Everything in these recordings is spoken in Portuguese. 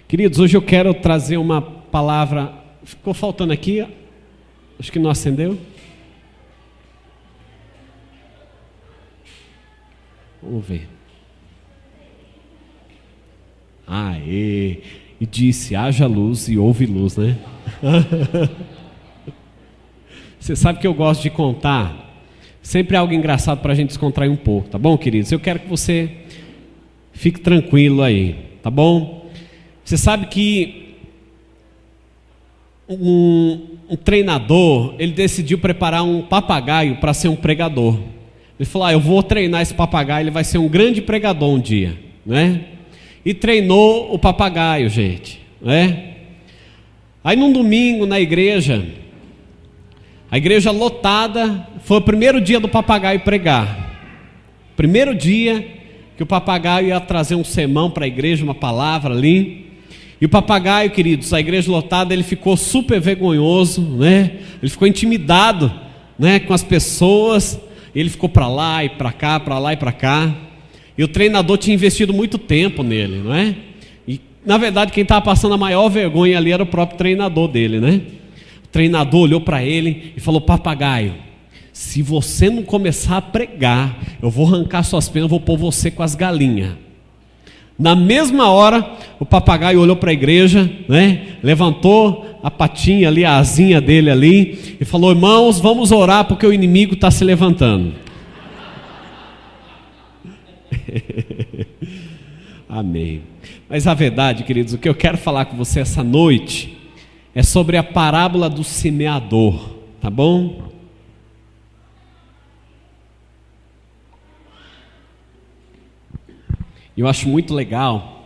Queridos, hoje eu quero trazer uma palavra. Ficou faltando aqui? Acho que não acendeu. Vamos ver. Aê! E disse: haja luz e houve luz, né? Você sabe que eu gosto de contar. Sempre é algo engraçado para a gente descontrair um pouco, tá bom, queridos? Eu quero que você fique tranquilo aí, tá bom? Você sabe que um treinador, ele decidiu preparar um papagaio para ser um pregador. Ele falou: eu vou treinar esse papagaio, ele vai ser um grande pregador um dia, né? E treinou o papagaio, gente, né? Aí num domingo na igreja, a igreja lotada, foi o primeiro dia do papagaio pregar. Primeiro dia que o papagaio ia trazer um sermão para a igreja, uma palavra ali. E o papagaio, queridos, a igreja lotada, ele ficou super vergonhoso, né? Ele ficou intimidado, né, com as pessoas. Ele ficou para lá e para cá, para lá e para cá. E o treinador tinha investido muito tempo nele, não é? E na verdade quem estava passando a maior vergonha ali era o próprio treinador dele, né? O treinador olhou para ele e falou: papagaio, se você não começar a pregar, eu vou arrancar suas penas, vou pôr você com as galinhas. Na mesma hora, o papagaio olhou para a igreja, né? Levantou a patinha ali, a asinha dele ali, e falou: irmãos, vamos orar porque o inimigo está se levantando. Amém. Mas a verdade, queridos, o que eu quero falar com você essa noite é sobre a parábola do semeador, tá bom? Eu acho muito legal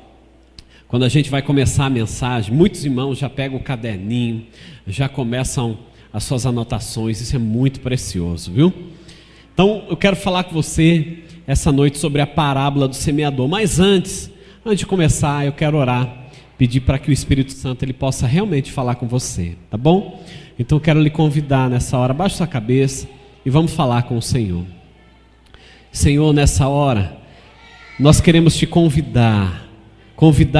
quando a gente vai começar a mensagem, muitos irmãos já pegam o caderninho, já começam as suas anotações. Isso é muito precioso, viu? Então eu quero falar com você essa noite sobre a parábola do semeador. Mas antes de começar, eu quero orar, pedir para que o Espírito Santo ele possa realmente falar com você, tá bom? Então eu quero lhe convidar nessa hora, baixe sua cabeça e vamos falar com o Senhor. Senhor, nessa hora nós queremos te convidar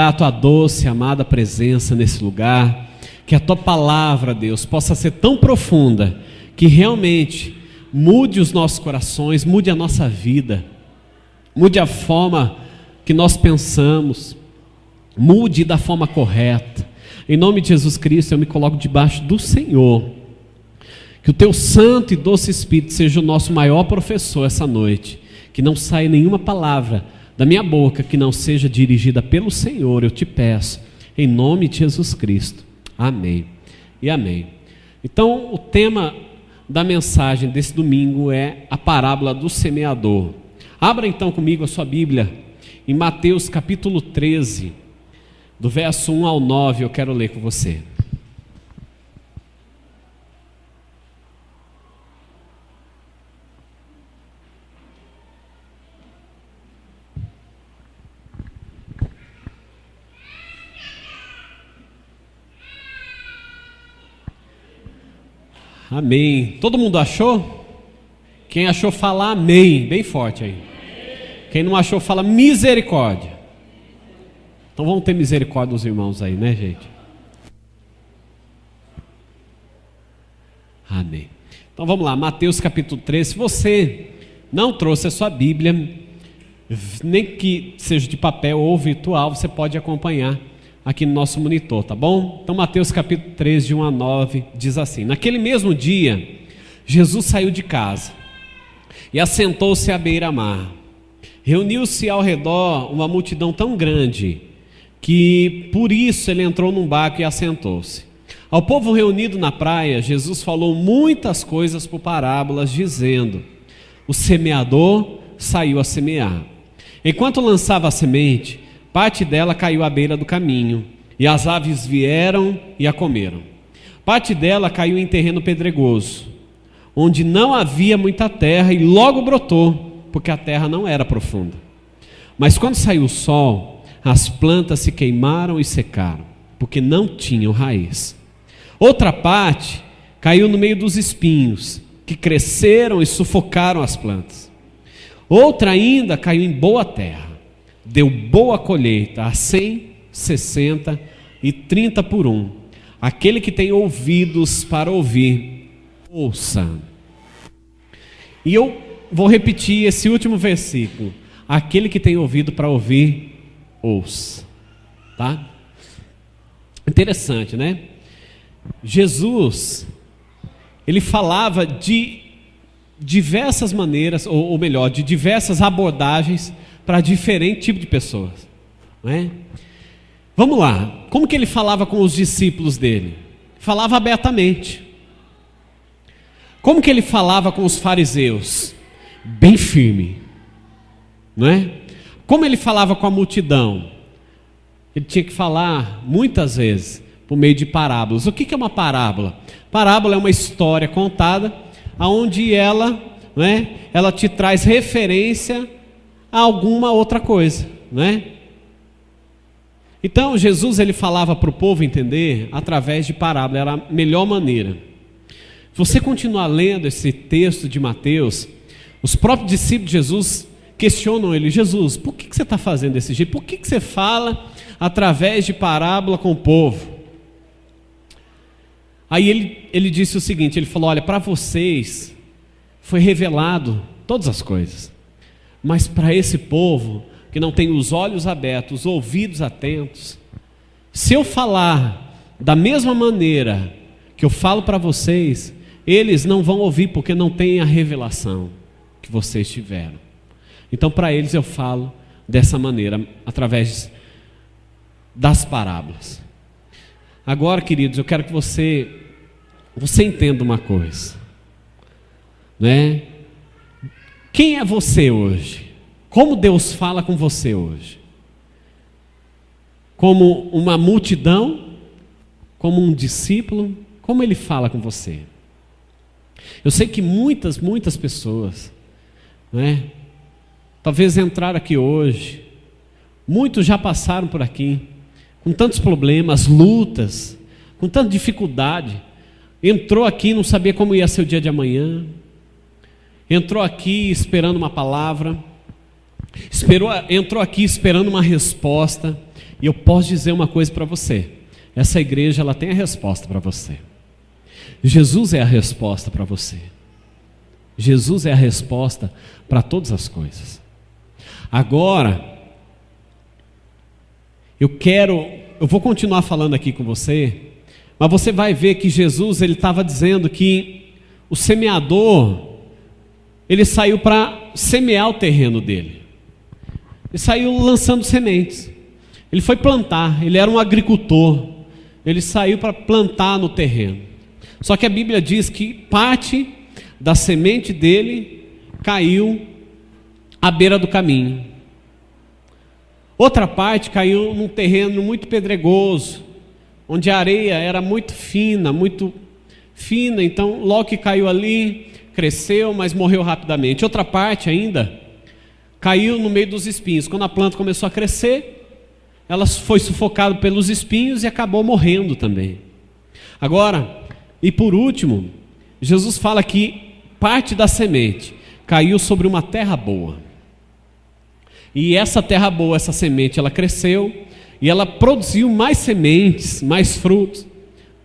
a tua doce, amada presença nesse lugar, que a tua palavra, Deus, possa ser tão profunda, que realmente mude os nossos corações, mude a nossa vida, mude a forma que nós pensamos, mude da forma correta. Em nome de Jesus Cristo, eu me coloco debaixo do Senhor, que o teu santo e doce Espírito seja o nosso maior professor essa noite, que não saia nenhuma palavra da minha boca que não seja dirigida pelo Senhor, eu te peço, em nome de Jesus Cristo, amém e amém. Então o tema da mensagem desse domingo é a parábola do semeador. Abra então comigo a sua Bíblia em Mateus capítulo 13, do verso 1 ao 9, eu quero ler com você. Amém. Todo mundo achou? Quem achou, fala amém, bem forte aí. Quem não achou, fala misericórdia. Então vamos ter misericórdia dos irmãos aí, né, gente? Amém. Então vamos lá, Mateus capítulo 13. Se você não trouxe a sua Bíblia, nem que seja de papel ou virtual, você pode acompanhar aqui no nosso monitor, tá bom? Então Mateus capítulo 13, de 1 a 9, diz assim: naquele mesmo dia, Jesus saiu de casa e assentou-se à beira-mar. Reuniu-se ao redor uma multidão tão grande que por isso ele entrou num barco e assentou-se. Ao povo reunido na praia, Jesus falou muitas coisas por parábolas, dizendo: o semeador saiu a semear. Enquanto lançava a semente, parte dela caiu à beira do caminho, e as aves vieram e a comeram. Parte dela caiu em terreno pedregoso, onde não havia muita terra, e logo brotou, porque a terra não era profunda. Mas quando saiu o sol, as plantas se queimaram e secaram, porque não tinham raiz. Outra parte caiu no meio dos espinhos, que cresceram e sufocaram as plantas. Outra ainda caiu em boa terra, deu boa colheita, a 100, 60 e 30:1. Aquele que tem ouvidos para ouvir, ouça. E eu vou repetir esse último versículo. Aquele que tem ouvido para ouvir, ouça. Tá? Interessante, né? Jesus, ele falava de diversas maneiras, ou melhor, de diversas abordagens para diferente tipo de pessoas, não é? Vamos lá, como que ele falava com os discípulos dele? Falava abertamente. Como que ele falava com os fariseus? Bem firme, não é? Como ele falava com a multidão? Ele tinha que falar muitas vezes por meio de parábolas. O que é uma parábola? Parábola é uma história contada onde ela, não é, ela te traz referência a alguma outra coisa, não é? Então Jesus, ele falava para o povo entender através de parábola, era a melhor maneira. Se você continuar lendo esse texto de Mateus, os próprios discípulos de Jesus questionam ele: Jesus, por que você está fazendo desse jeito? Por que você fala através de parábola com o povo? Aí ele disse o seguinte, ele falou: olha, para vocês foi revelado todas as coisas, mas para esse povo que não tem os olhos abertos, os ouvidos atentos, se eu falar da mesma maneira que eu falo para vocês, eles não vão ouvir, porque não tem a revelação que vocês tiveram. Então para eles eu falo dessa maneira, através das parábolas. Agora, queridos, eu quero que você entenda uma coisa, né? Quem é você hoje? Como Deus fala com você hoje? Como uma multidão? Como um discípulo? Como Ele fala com você? Eu sei que muitas pessoas, né, talvez entraram aqui hoje, muitos já passaram por aqui, com tantos problemas, lutas, com tanta dificuldade, entrou aqui e não sabia como ia ser o dia de amanhã, entrou aqui esperando uma palavra, entrou aqui esperando uma resposta, e eu posso dizer uma coisa para você: essa igreja, ela tem a resposta para você. Jesus é a resposta para você. Jesus é a resposta para todas as coisas. Agora, eu vou continuar falando aqui com você, mas você vai ver que Jesus, ele estava dizendo que o semeador, ele saiu para semear o terreno dele. Ele saiu lançando sementes. Ele foi plantar, ele era um agricultor. Ele saiu para plantar no terreno. Só que a Bíblia diz que parte da semente dele caiu à beira do caminho. Outra parte caiu num terreno muito pedregoso, onde a areia era muito fina, então logo que caiu ali, cresceu, mas morreu rapidamente. Outra parte ainda caiu no meio dos espinhos. Quando a planta começou a crescer, ela foi sufocada pelos espinhos e acabou morrendo também. Agora, e por último, Jesus fala que parte da semente caiu sobre uma terra boa. E essa terra boa, essa semente, ela cresceu e ela produziu mais sementes, mais frutos.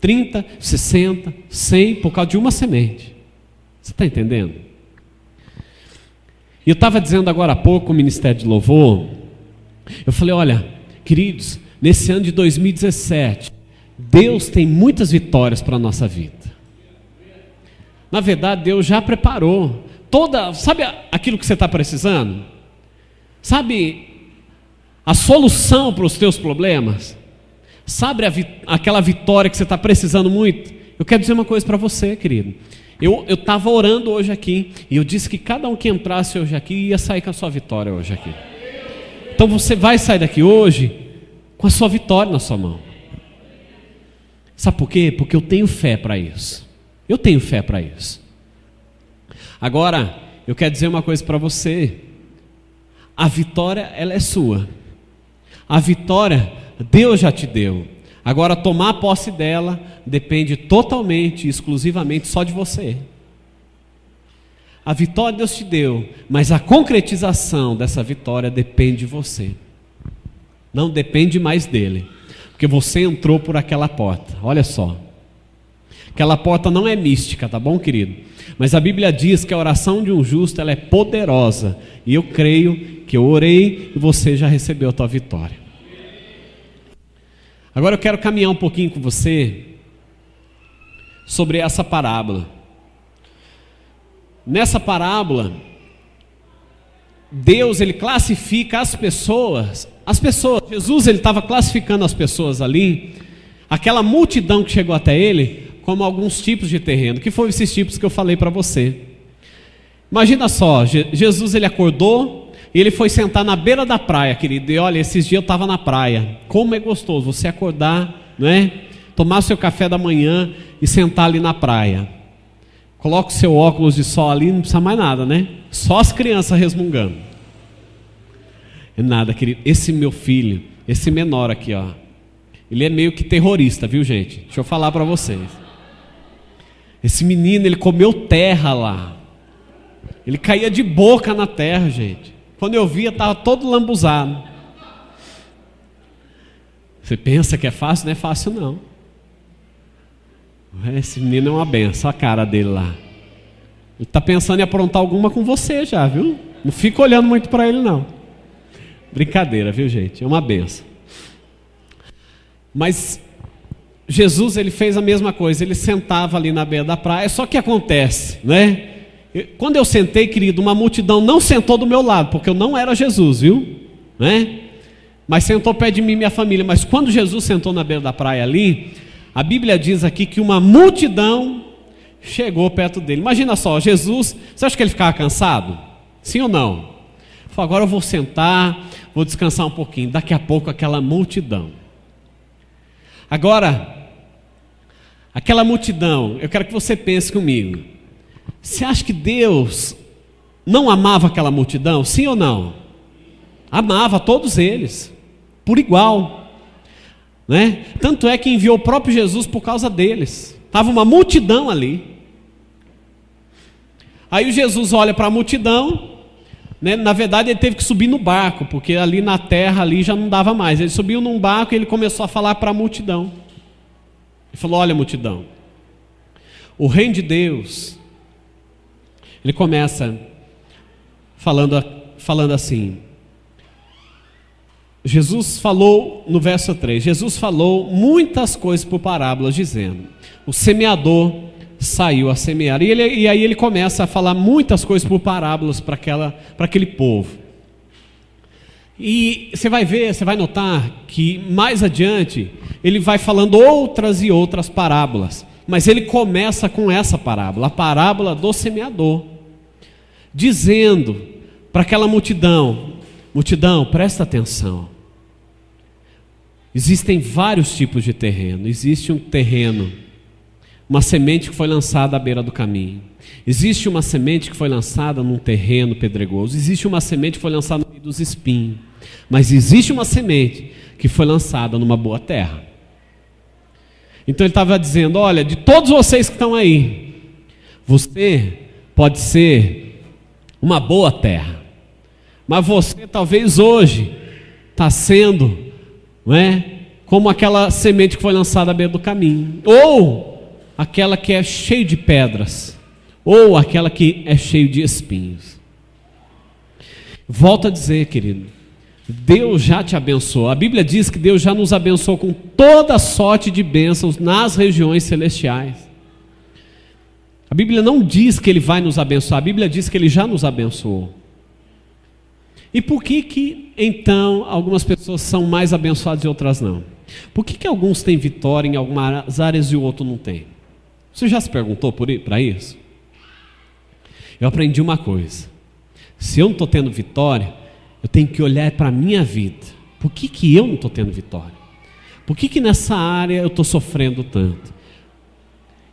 30, 60, 100 por causa de uma semente. Você está entendendo? E eu estava dizendo agora há pouco, o Ministério de Louvor, eu falei: olha, queridos, nesse ano de 2017, Deus tem muitas vitórias para a nossa vida. Na verdade, Deus já preparou sabe aquilo que você está precisando? Sabe a solução para os teus problemas? Sabe aquela vitória que você está precisando muito? Eu quero dizer uma coisa para você, querido. Eu estava orando hoje aqui, e eu disse que cada um que entrasse hoje aqui ia sair com a sua vitória hoje aqui. Então você vai sair daqui hoje com a sua vitória na sua mão. Sabe por quê? Porque eu tenho fé para isso. Eu tenho fé para isso. Agora, eu quero dizer uma coisa para você. A vitória, ela é sua. A vitória, Deus já te deu. Agora, tomar posse dela depende totalmente, exclusivamente só de você. A vitória Deus te deu, mas a concretização dessa vitória depende de você. Não depende mais dele. porque você entrou por aquela porta. Olha só, aquela porta não é mística, tá bom, querido? Mas a Bíblia diz que a oração de um justo, ela é poderosa, e eu creio que eu orei e você já recebeu a tua vitória. Agora eu quero caminhar um pouquinho com você sobre essa parábola. Nessa parábola, Deus, ele classifica as pessoas, Jesus, ele estava classificando as pessoas ali, aquela multidão que chegou até ele, como alguns tipos de terreno, que foram esses tipos que eu falei para você. Imagina só, Jesus, ele acordou e ele foi sentar na beira da praia, querido, e olha, esses dias eu estava na praia, como é gostoso você acordar, né, tomar seu café da manhã e sentar ali na praia. Coloca o seu óculos de sol ali, não precisa mais nada, né? Só as crianças resmungando. É nada, querido. Esse meu filho, esse menor aqui, ó, ele é meio que terrorista, viu, gente? Deixa eu falar para vocês. Esse menino, ele comeu terra lá. Ele caía de boca na terra, gente. Quando eu via, estava todo lambuzado. Você pensa que é fácil? Não é fácil, não. Esse menino é uma benção, a cara dele lá. Ele está pensando em aprontar alguma com você já, viu? Não fica olhando muito para ele, não. Brincadeira, viu, gente? É uma benção. Mas Jesus, ele fez a mesma coisa. Ele sentava ali na beira da praia. Só que acontece, né? Quando eu sentei, querido, uma multidão não sentou do meu lado, porque eu não era Jesus, viu? Né? Mas sentou perto de mim e minha família. Mas quando Jesus sentou na beira da praia ali, a Bíblia diz aqui que uma multidão chegou perto dele. Imagina só, Jesus, você acha que ele ficava cansado? Sim ou não? Ele falou, agora eu vou sentar, vou descansar um pouquinho. Daqui a pouco aquela multidão. Agora, aquela multidão, eu quero que você pense comigo. Você acha que Deus não amava aquela multidão? Sim ou não? Amava todos eles, por igual. Né? Tanto é que enviou o próprio Jesus por causa deles. Estava uma multidão ali. Aí o Jesus olha para a multidão, né? Na verdade ele teve que subir no barco, porque ali na terra ali já não dava mais. Ele subiu num barco e ele começou a falar para a multidão. Ele falou, olha, multidão, o reino de Deus, ele começa falando assim. Jesus falou, no verso 3, Jesus falou muitas coisas por parábolas, dizendo, o semeador saiu a semear. E aí ele começa a falar muitas coisas por parábolas para aquele povo. E você vai ver, você vai notar que mais adiante, ele vai falando outras e outras parábolas. Mas ele começa com essa parábola, a parábola do semeador, dizendo para aquela multidão, presta atenção. Existem vários tipos de terreno. Existe um terreno, uma semente que foi lançada à beira do caminho. Existe uma semente que foi lançada num terreno pedregoso. Existe uma semente que foi lançada no meio dos espinhos. Mas existe uma semente que foi lançada numa boa terra. Então ele estava dizendo, olha, de todos vocês que estão aí, você pode ser uma boa terra. Mas você talvez hoje está sendo, não é, como aquela semente que foi lançada à beira do caminho, ou aquela que é cheia de pedras, ou aquela que é cheia de espinhos. Volto a dizer, querido, Deus já te abençoou. A Bíblia diz que Deus já nos abençoou com toda sorte de bênçãos nas regiões celestiais. A Bíblia não diz que Ele vai nos abençoar, a Bíblia diz que Ele já nos abençoou. E por que então algumas pessoas são mais abençoadas e outras não? Por que alguns têm vitória em algumas áreas e o outro não tem? Você já se perguntou para isso? Eu aprendi uma coisa: se eu não estou tendo vitória, eu tenho que olhar para a minha vida. Por que eu não estou tendo vitória? Por que nessa área eu estou sofrendo tanto?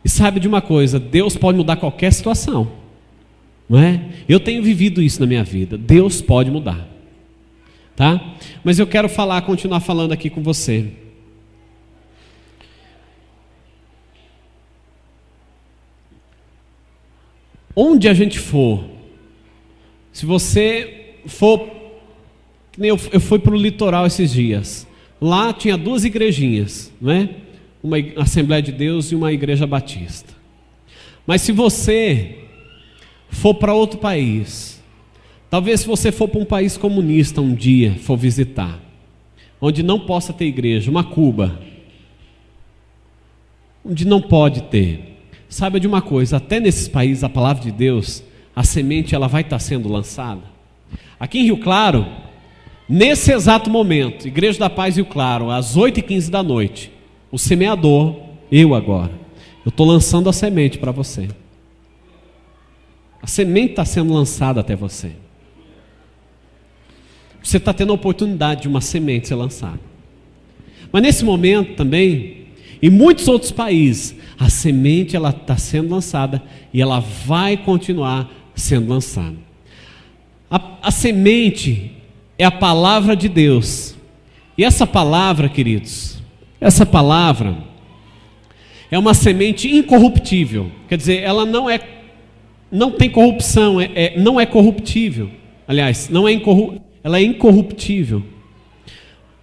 E sabe de uma coisa, Deus pode mudar qualquer situação, não é? Eu tenho vivido isso na minha vida. Deus pode mudar, tá? Mas eu quero continuar falando aqui com você. Onde a gente for, se você for, eu fui para o litoral esses dias, Lá tinha 2 igrejinhas, né? Uma Assembleia de Deus e uma Igreja Batista. Mas se você for para outro país, talvez se você for para um país comunista um dia, for visitar, onde não possa ter igreja, uma Cuba, onde não pode ter, saiba de uma coisa, até nesses países a palavra de Deus, a semente ela vai estar sendo lançada. Aqui em Rio Claro, nesse exato momento, Igreja da Paz Rio Claro, às 8h15 da noite, o semeador, eu estou lançando a semente para você. A semente está sendo lançada até você. Você está tendo a oportunidade de uma semente ser lançada. Mas nesse momento também, em muitos outros países, a semente ela está sendo lançada e ela vai continuar sendo lançada. A semente é a palavra de Deus. E essa palavra, queridos, essa palavra é uma semente incorruptível. Quer dizer, ela não tem corrupção, não é corruptível. Aliás, ela é incorruptível. O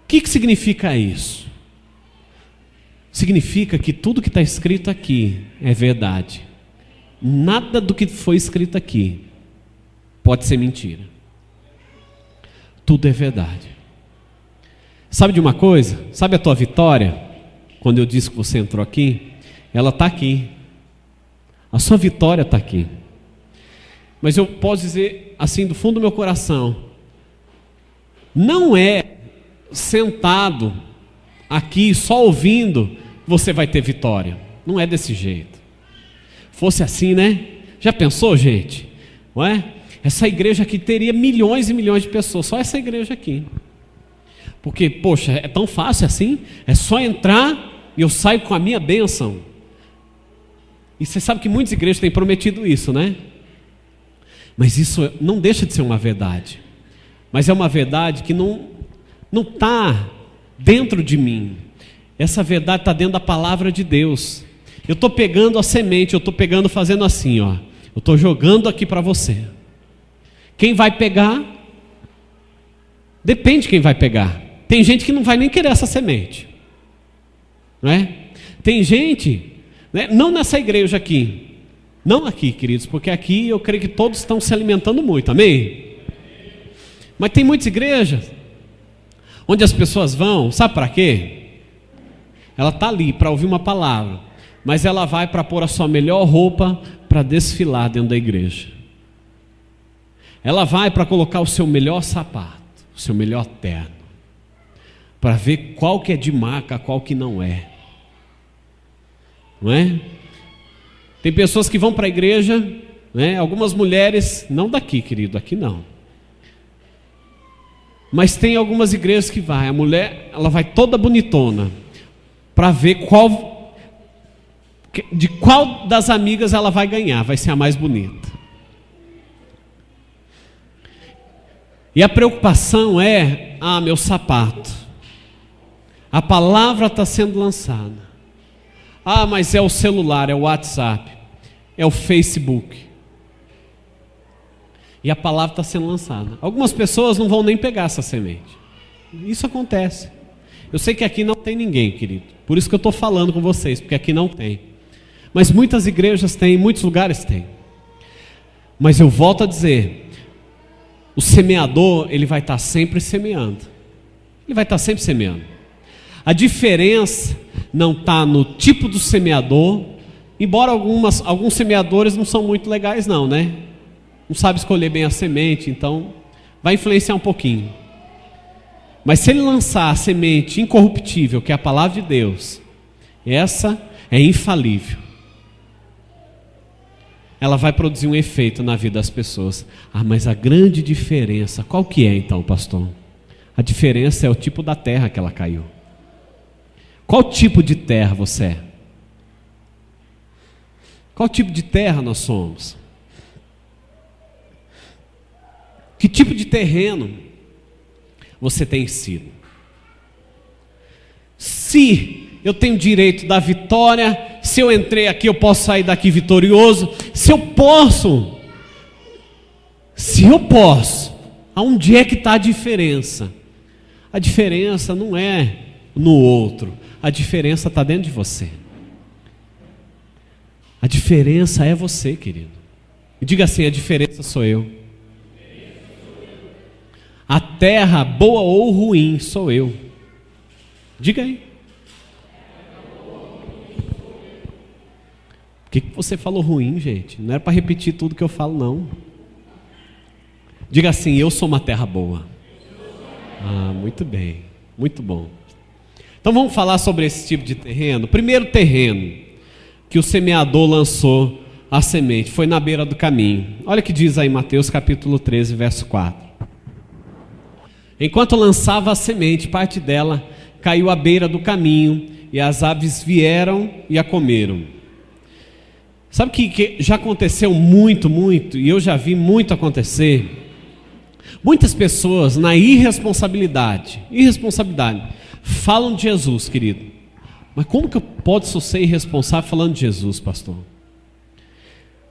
que significa isso? Significa que tudo que está escrito aqui é verdade. Nada do que foi escrito aqui pode ser mentira. Tudo é verdade. Sabe de uma coisa? Sabe a tua vitória? Quando eu disse que você entrou aqui, ela está aqui. A sua vitória está aqui. Mas eu posso dizer assim do fundo do meu coração, não é sentado aqui só ouvindo que você vai ter vitória. Não é desse jeito. Fosse assim, né? Já pensou, gente? Não é? Essa igreja aqui teria milhões e milhões de pessoas, só essa igreja aqui. Porque, poxa, é tão fácil assim? É só entrar e eu saio com a minha bênção. E você sabe que muitas igrejas têm prometido isso, né? Mas isso não deixa de ser uma verdade. Mas é uma verdade que não está dentro de mim. Essa verdade está dentro da palavra de Deus. Eu estou pegando a semente, eu estou pegando, fazendo assim, ó. Eu estou jogando aqui para você. Quem vai pegar? Depende de quem vai pegar. Tem gente que não vai nem querer essa semente, não é? Tem gente, né? Não nessa igreja aqui, não aqui, queridos, porque aqui eu creio que todos estão se alimentando muito, amém? Mas tem muitas igrejas onde as pessoas vão, sabe para quê? Ela está ali para ouvir uma palavra, mas ela vai para pôr a sua melhor roupa para desfilar dentro da igreja. Ela vai para colocar o seu melhor sapato, o seu melhor terno, para ver qual que é de marca, qual que não é. Não é? Tem pessoas que vão para a igreja, né? Algumas mulheres, não daqui, querido, aqui não. Mas tem algumas igrejas que vai, a mulher, ela vai toda bonitona, para ver de qual das amigas ela vai ganhar, vai ser a mais bonita. E a preocupação é, meu sapato. A palavra está sendo lançada. Mas é o celular, é o WhatsApp, é o Facebook. E a palavra está sendo lançada. Algumas pessoas não vão nem pegar essa semente. Isso acontece. Eu sei que aqui não tem ninguém, querido. Por isso que eu estou falando com vocês, porque aqui não tem. Mas muitas igrejas têm, muitos lugares têm. Mas eu volto a dizer, o semeador, ele vai estar sempre semeando. Ele vai estar sempre semeando. A diferença não está no tipo do semeador, embora alguns semeadores não são muito legais não, né? Não sabe escolher bem a semente, então vai influenciar um pouquinho. Mas se ele lançar a semente incorruptível, que é a palavra de Deus, essa é infalível. Ela vai produzir um efeito na vida das pessoas. Mas a grande diferença, qual que é então, pastor? A diferença é o tipo da terra que ela caiu. Qual tipo de terra você é? Qual tipo de terra nós somos? Que tipo de terreno você tem sido? Se eu tenho direito da vitória, se eu entrei aqui eu posso sair daqui vitorioso, se eu posso, aonde é que está a diferença? A diferença não é no outro, a diferença está dentro de você. A diferença é você, querido. E diga assim: a diferença sou eu. A terra, boa ou ruim, sou eu. Diga aí. Por que você falou ruim, gente? Não era para repetir tudo que eu falo, não. Diga assim: eu sou uma terra boa. Ah, muito bem, muito bom. Então vamos falar sobre esse tipo de terreno. Primeiro terreno que o semeador lançou a semente foi na beira do caminho. Olha o que diz aí Mateus capítulo 13, verso 4. Enquanto lançava a semente, parte dela caiu à beira do caminho, e as aves vieram e a comeram. Sabe que já aconteceu muito, e eu já vi muito acontecer? Muitas pessoas na irresponsabilidade, falam de Jesus, querido. Mas como que eu posso ser irresponsável falando de Jesus, pastor?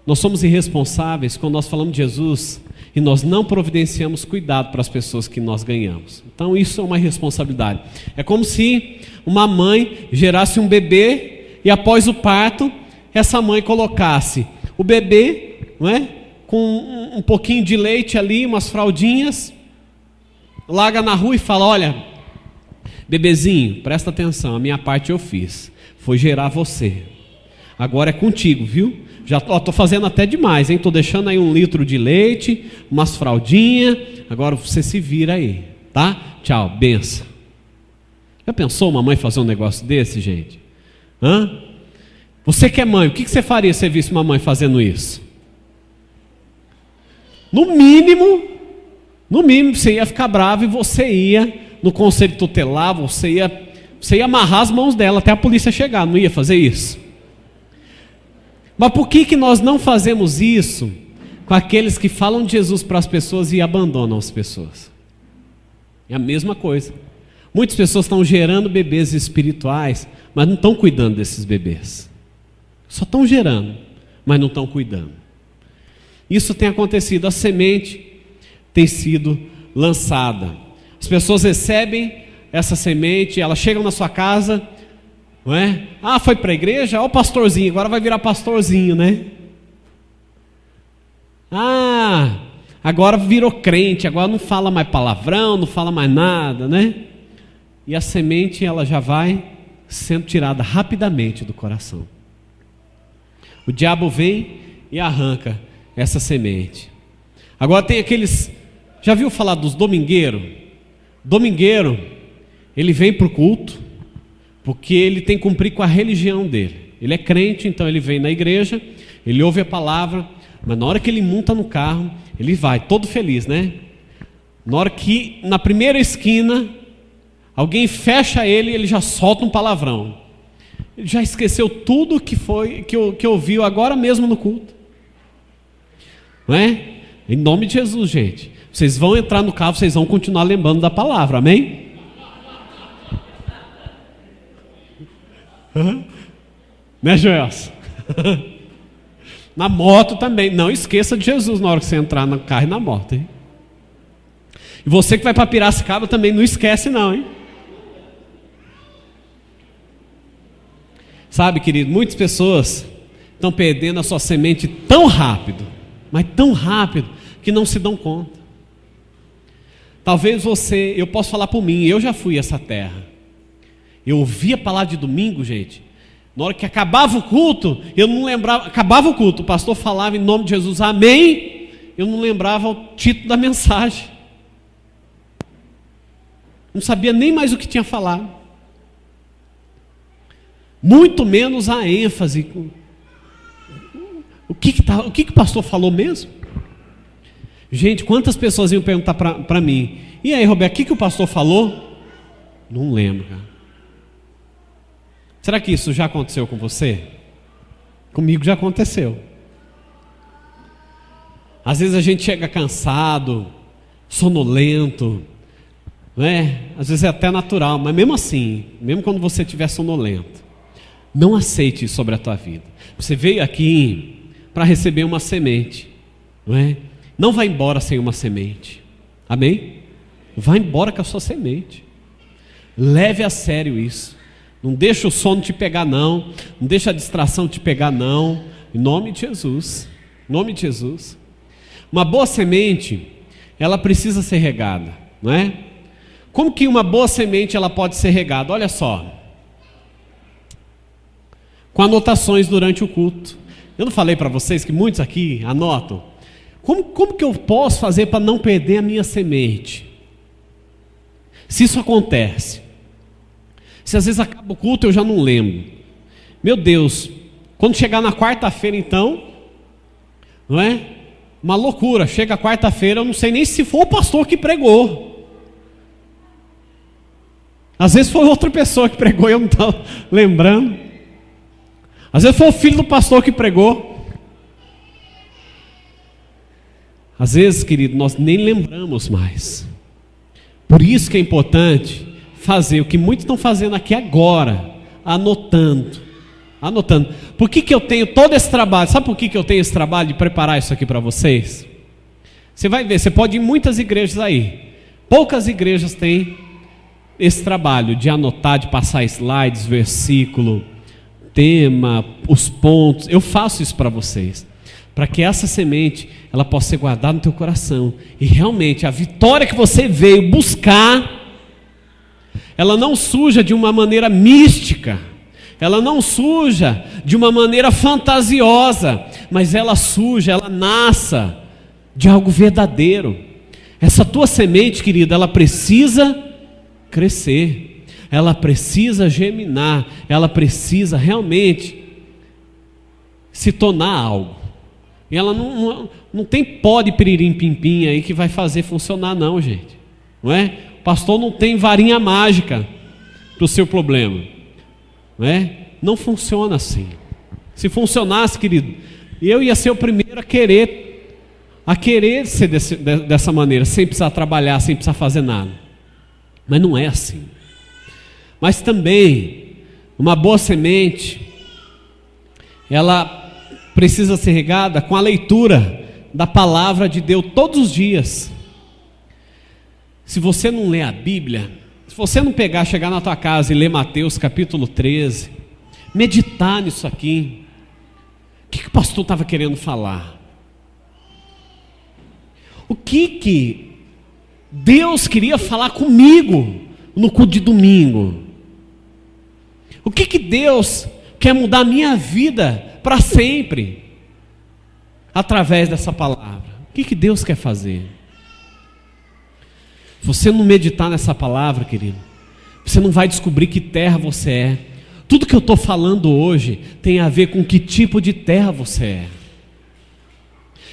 Nós somos irresponsáveis quando nós falamos de Jesus e nós não providenciamos cuidado para as pessoas que nós ganhamos. Então isso é uma irresponsabilidade. É como se uma mãe gerasse um bebê e após o parto, essa mãe colocasse o bebê, não é? Com um pouquinho de leite ali, umas fraldinhas, larga na rua e fala: olha, bebezinho, presta atenção, a minha parte eu fiz, foi gerar você, agora é contigo, viu? Já estou fazendo até demais, hein? Estou deixando aí 1 litro de leite, umas fraldinhas, agora você se vira aí, tá? Tchau, benção. Já pensou uma mãe fazer um negócio desse, gente? Você que é mãe, o que você faria se você visse uma mãe fazendo isso? No mínimo, você ia ficar bravo e você ia no conselho tutelar, você ia amarrar as mãos dela até a polícia chegar, não ia fazer isso? Mas por que nós não fazemos isso com aqueles que falam de Jesus para as pessoas e abandonam as pessoas? É a mesma coisa. Muitas pessoas estão gerando bebês espirituais, mas não estão cuidando desses bebês. Só estão gerando, mas não estão cuidando. Isso tem acontecido, a semente tem sido lançada. As pessoas recebem essa semente, elas chegam na sua casa, não é? Ah, foi para a igreja? Ó o pastorzinho, agora vai virar pastorzinho, né? Ah, agora virou crente, agora não fala mais palavrão, não fala mais nada, né? E a semente, ela já vai sendo tirada rapidamente do coração. O diabo vem e arranca essa semente. Agora tem aqueles, já viu falar dos domingueiros? Domingueiro, ele vem para o culto, porque ele tem que cumprir com a religião dele. Ele é crente, então ele vem na igreja, ele ouve a palavra, mas na hora que ele monta no carro, ele vai todo feliz, né? Na hora que, na primeira esquina, alguém fecha ele, ele já solta um palavrão. Ele já esqueceu tudo que ouviu agora mesmo no culto. Não é? Em nome de Jesus, gente. Vocês vão entrar no carro, vocês vão continuar lembrando da palavra, amém? Né, Joelson? Na moto também. Não esqueça de Jesus na hora que você entrar no carro e na moto, hein? E você que vai para Piracicaba também não esquece não, hein? Sabe, querido, muitas pessoas estão perdendo a sua semente tão rápido, mas tão rápido, que não se dão conta. Talvez eu posso falar por mim, eu já fui essa terra. Eu ouvia a palavra de domingo, gente. Na hora que acabava o culto, eu não lembrava, acabava o culto, o pastor falava em nome de Jesus, amém. Eu não lembrava o título da mensagem. Não sabia nem mais o que tinha falado. Muito menos a ênfase. O que o pastor falou mesmo? Gente, quantas pessoas iam perguntar para mim: e aí, Roberto, o que o pastor falou? Não lembro, cara. Será que isso já aconteceu com você? Comigo já aconteceu. Às vezes a gente chega cansado, sonolento, não é? Às vezes é até natural, mas mesmo assim, mesmo quando você estiver sonolento, não aceite isso sobre a tua vida. Você veio aqui para receber uma semente, não é? Não vá embora sem uma semente, amém? Vá embora com a sua semente. Leve a sério isso. Não deixa o sono te pegar não. Não deixa a distração te pegar não. Em nome de Jesus. Em nome de Jesus. Uma boa semente, ela precisa ser regada, não é? Como que uma boa semente ela pode ser regada? Olha só. Com anotações durante o culto. Eu não falei para vocês que muitos aqui anotam? Como que eu posso fazer para não perder a minha semente? Se isso acontece, se às vezes acaba o culto eu já não lembro. Meu Deus, quando chegar na quarta-feira então, não é? Uma loucura, chega quarta-feira eu não sei nem se foi o pastor que pregou. Às vezes foi outra pessoa que pregou e eu não estou lembrando. Às vezes foi o filho do pastor que pregou. Às vezes, querido, nós nem lembramos mais. Por isso que é importante fazer o que muitos estão fazendo aqui agora, anotando. Por que eu tenho todo esse trabalho? Sabe por que eu tenho esse trabalho de preparar isso aqui para vocês? Você vai ver, você pode ir em muitas igrejas aí. Poucas igrejas têm esse trabalho de anotar, de passar slides, versículo, tema, os pontos. Eu faço isso para vocês, para que essa semente ela possa ser guardada no teu coração, e realmente a vitória que você veio buscar, ela não surja de uma maneira mística, ela não surja de uma maneira fantasiosa, mas ela surja, ela nasça de algo verdadeiro. Essa tua semente, querida, ela precisa crescer, ela precisa germinar, ela precisa realmente se tornar algo. E ela não tem pó de piririm pimpim aí que vai fazer funcionar não, gente. Não é? O pastor não tem varinha mágica para o seu problema. Não é? Não funciona assim. Se funcionasse, querido, eu ia ser o primeiro a querer ser dessa maneira, sem precisar trabalhar, sem precisar fazer nada. Mas não é assim. Mas também, uma boa semente, ela precisa ser regada com a leitura da palavra de Deus todos os dias. Se você não ler a Bíblia, se você não chegar na tua casa e ler Mateus capítulo 13, meditar nisso aqui, o que o pastor estava querendo falar? O que Deus queria falar comigo no culto de domingo? O que Deus quer mudar a minha vida para sempre através dessa palavra? O que Deus quer fazer? Se você não meditar nessa palavra, querido, você não vai descobrir que terra você é. Tudo que eu estou falando hoje tem a ver com que tipo de terra você é.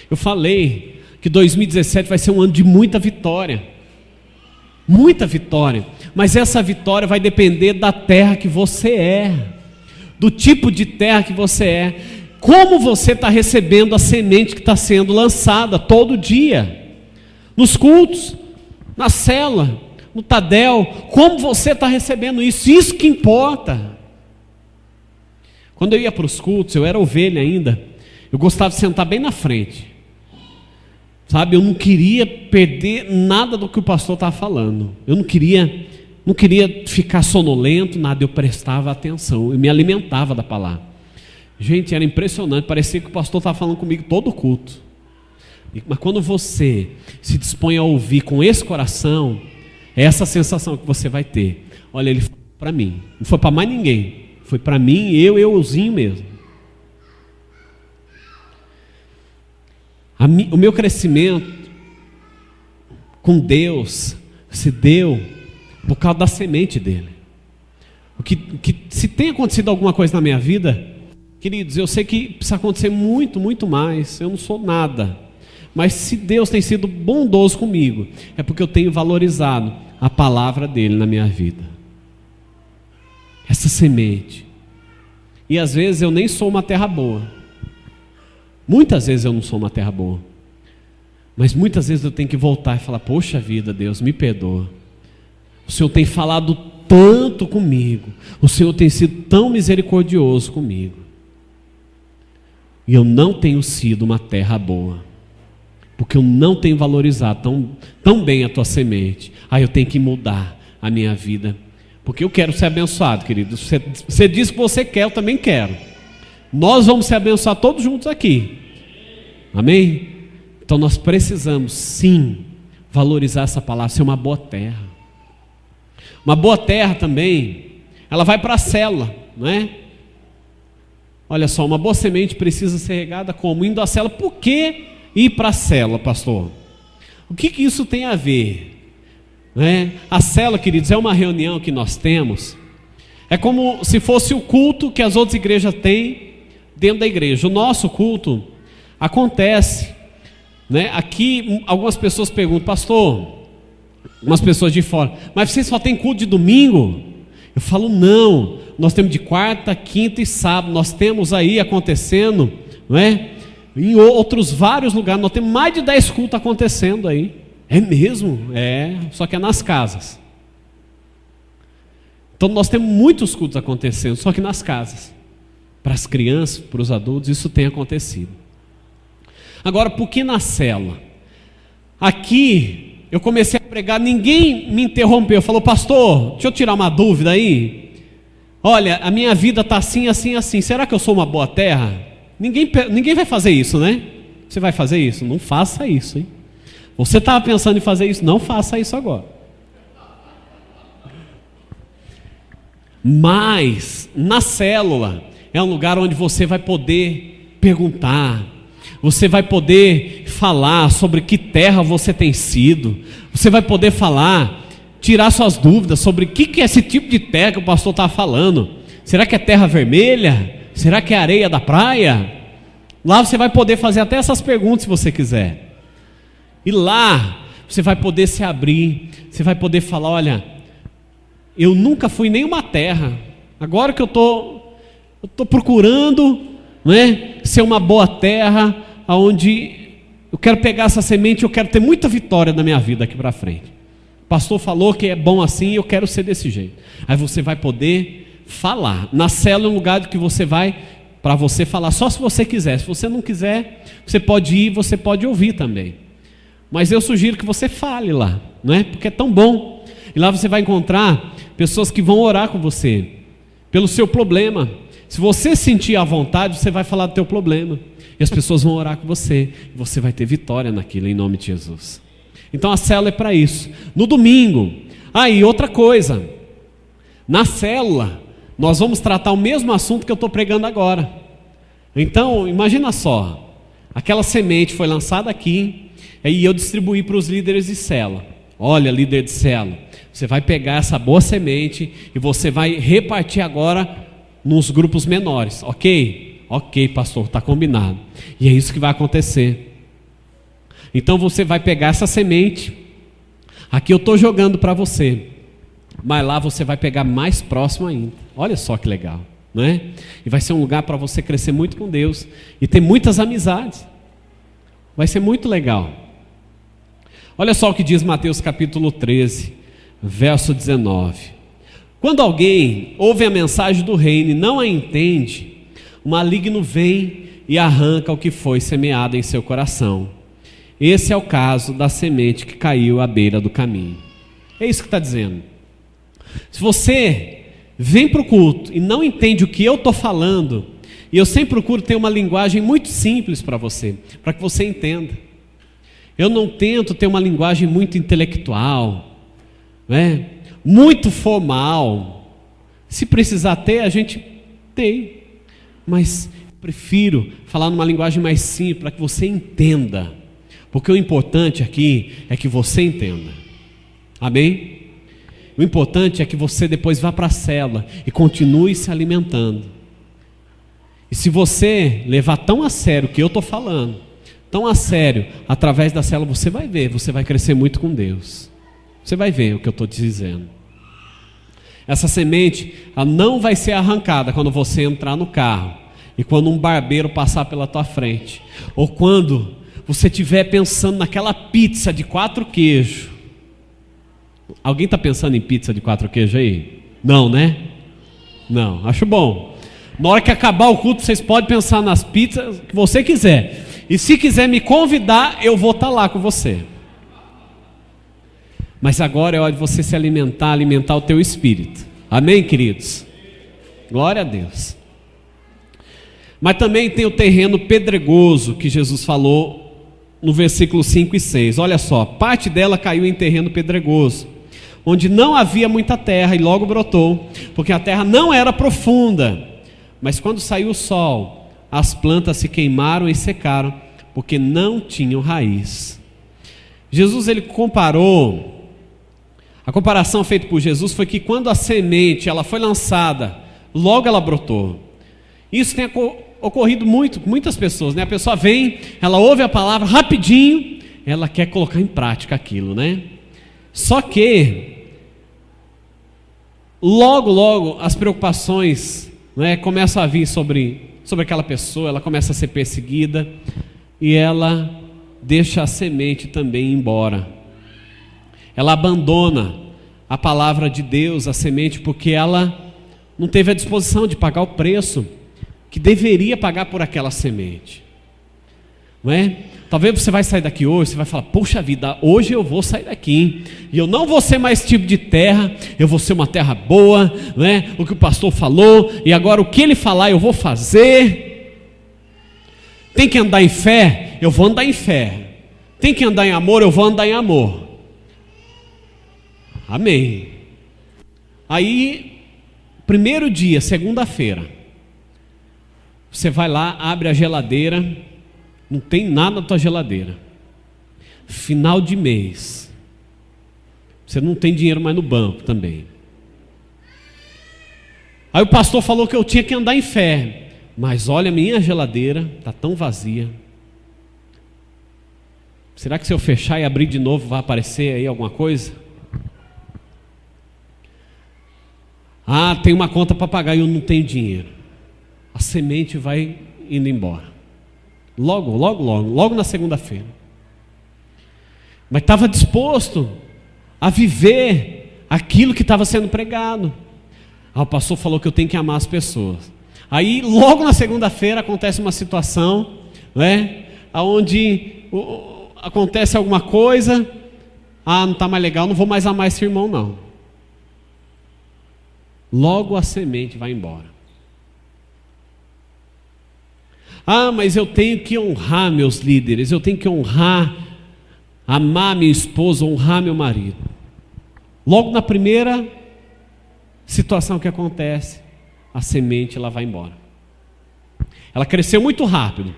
Eu falei que 2017 vai ser um ano de muita vitória, mas essa vitória vai depender da terra que você é, do tipo de terra que você é, como você está recebendo a semente que está sendo lançada todo dia, nos cultos, na célula, no Tadel, como você está recebendo isso que importa. Quando eu ia para os cultos, eu era ovelha ainda, eu gostava de sentar bem na frente, sabe, eu não queria perder nada do que o pastor estava falando, eu não queria ficar sonolento, nada, eu prestava atenção, eu me alimentava da palavra. Gente, era impressionante, parecia que o pastor estava falando comigo todo o culto. Mas quando você se dispõe a ouvir com esse coração, é essa sensação que você vai ter. Olha, ele falou para mim, não foi para mais ninguém, foi para mim, euzinho mesmo. O meu crescimento com Deus se deu por causa da semente dele. Se tem acontecido alguma coisa na minha vida, queridos, eu sei que precisa acontecer muito, muito mais. Eu não sou nada, mas se Deus tem sido bondoso comigo, é porque eu tenho valorizado a palavra dele na minha vida, essa semente. E às vezes eu nem sou uma terra boa, muitas vezes eu não sou uma terra boa, mas muitas vezes eu tenho que voltar e falar: poxa vida, Deus, me perdoa, o Senhor tem falado tanto comigo, o Senhor tem sido tão misericordioso comigo, e eu não tenho sido uma terra boa, porque eu não tenho valorizado tão bem a tua semente. Aí eu tenho que mudar a minha vida, Porque eu quero ser abençoado, querido. Você diz que você quer, eu também quero. Nós vamos ser abençoados todos juntos aqui. Amém? Então nós precisamos sim valorizar essa palavra, ser uma boa terra. Uma boa terra também, ela vai para a célula, não é? Olha só, uma boa semente precisa ser regada como? Indo à célula. Por que ir para a célula, pastor? O que isso tem a ver? A célula, queridos, é uma reunião que nós temos. É como se fosse o culto que as outras igrejas têm dentro da igreja. O nosso culto acontece, aqui algumas pessoas perguntam, pastor, algumas pessoas de fora, mas você só tem culto de domingo? Eu falo, não, nós temos de quarta, quinta e sábado. Nós temos aí acontecendo, em outros vários lugares. Nós temos mais de 10 cultos acontecendo aí. É mesmo? Só que é nas casas. Então nós temos muitos cultos acontecendo, só que nas casas. Para as crianças, para os adultos, isso tem acontecido. Agora, por que na célula? Aqui, eu comecei a pregar, ninguém me interrompeu, falou, pastor, deixa eu tirar uma dúvida aí. Olha, a minha vida está assim, assim, assim, será que eu sou uma boa terra? Ninguém vai fazer isso, né? Você vai fazer isso? Não faça isso, hein? Você estava pensando em fazer isso? Não faça isso agora. Mas, na célula, é um lugar onde você vai poder perguntar, você vai poder falar sobre que terra você tem sido, você vai poder falar, tirar suas dúvidas sobre o que é esse tipo de terra que o pastor está falando. Será que é terra vermelha? Será que é areia da praia? Lá você vai poder fazer até essas perguntas se você quiser. E lá você vai poder se abrir, você vai poder falar, olha, eu nunca fui em nenhuma terra, agora que eu estou procurando ser uma boa terra, onde eu quero pegar essa semente, eu quero ter muita vitória na minha vida aqui para frente. O pastor falou que é bom assim, eu quero ser desse jeito. Aí você vai poder falar. Na célula é um lugar que você vai, para você falar, só se você quiser. Se você não quiser, você pode ir, você pode ouvir também. Mas eu sugiro que você fale lá, porque é tão bom. E lá você vai encontrar pessoas que vão orar com você pelo seu problema. Se você sentir à vontade, você vai falar do teu problema. E as pessoas vão orar com você. E você vai ter vitória naquilo, em nome de Jesus. Então a célula é para isso. No domingo, e outra coisa. Na célula, nós vamos tratar o mesmo assunto que eu estou pregando agora. Então, imagina só. Aquela semente foi lançada aqui. E eu distribuí para os líderes de célula. Olha, líder de célula, você vai pegar essa boa semente e você vai repartir agora nos grupos menores, ok? Ok, pastor, está combinado. E é isso que vai acontecer. Então você vai pegar essa semente, aqui eu estou jogando para você, mas lá você vai pegar mais próximo ainda. Olha só que legal, E vai ser um lugar para você crescer muito com Deus e ter muitas amizades. Vai ser muito legal. Olha só o que diz Mateus capítulo 13, verso 19. Quando alguém ouve a mensagem do reino e não a entende, o maligno vem e arranca o que foi semeado em seu coração. Esse é o caso da semente que caiu à beira do caminho. É isso que está dizendo. Se você vem para o culto e não entende o que eu estou falando, e eu sempre procuro ter uma linguagem muito simples para você, para que você entenda. Eu não tento ter uma linguagem muito intelectual, muito formal. Se precisar ter, a gente tem. Mas prefiro falar numa linguagem mais simples, para que você entenda. Porque o importante aqui é que você entenda. Amém? O importante é que você depois vá para a célula e continue se alimentando. E se você levar tão a sério o que eu estou falando, tão a sério, através da célula, você vai ver, você vai crescer muito com Deus. Você vai ver o que eu estou te dizendo. Essa semente, ela não vai ser arrancada quando você entrar no carro, e quando um barbeiro passar pela tua frente, ou quando você estiver pensando naquela pizza de 4 queijos. Alguém está pensando em pizza de 4 queijos aí? Não, Não, acho bom. Na hora que acabar o culto, vocês podem pensar nas pizzas que você quiser. E se quiser me convidar, eu vou estar lá com você. Mas agora é hora de você se alimentar o teu espírito. Amém, queridos? Glória a Deus. Mas também tem o terreno pedregoso que Jesus falou no versículo 5 e 6. Olha só, parte dela caiu em terreno pedregoso, onde não havia muita terra, e logo brotou, porque a terra não era profunda. Mas quando saiu o sol, as plantas se queimaram e secaram, porque não tinham raiz. Jesus, ele comparou, a comparação feita por Jesus foi que quando a semente ela foi lançada, logo ela brotou. Isso tem ocorrido muito com muitas pessoas, né? A pessoa vem, ela ouve a palavra rapidinho, ela quer colocar em prática aquilo, né? Só que logo as preocupações, né, começam a vir sobre aquela pessoa. Ela começa a ser perseguida e ela deixa a semente também embora. Ela abandona a palavra de Deus, a semente, porque ela não teve a disposição de pagar o preço que deveria pagar por aquela semente, não é? Talvez você vai sair daqui hoje, você vai falar: poxa vida, hoje eu vou sair daqui, e eu não vou ser mais tipo de terra, eu vou ser uma terra boa, não é? O que o pastor falou, e agora o que ele falar eu vou fazer. Tem que andar em fé, eu vou andar em fé. Tem que andar em amor, eu vou andar em amor. Amém. Aí, primeiro dia, segunda-feira, você vai lá, abre a geladeira, não tem nada na tua geladeira. Final de mês, você não tem dinheiro mais no banco também. Aí o pastor falou que eu tinha que andar em fé, mas olha, minha geladeira está tão vazia. Será que se eu fechar e abrir de novo vai aparecer aí alguma coisa? Ah, tem uma conta para pagar e eu não tenho dinheiro. A semente vai indo embora. Logo na segunda-feira. Mas estava disposto a viver aquilo que estava sendo pregado. O pastor falou que eu tenho que amar as pessoas. Aí logo na segunda-feira acontece uma situação, né, onde acontece alguma coisa. Ah, não está mais legal, não vou mais amar esse irmão não. Logo a semente vai embora. Ah, mas eu tenho que honrar meus líderes, eu tenho que honrar, amar minha esposa, honrar meu marido. Logo na primeira situação que acontece, a semente ela vai embora. Ela cresceu muito rápido.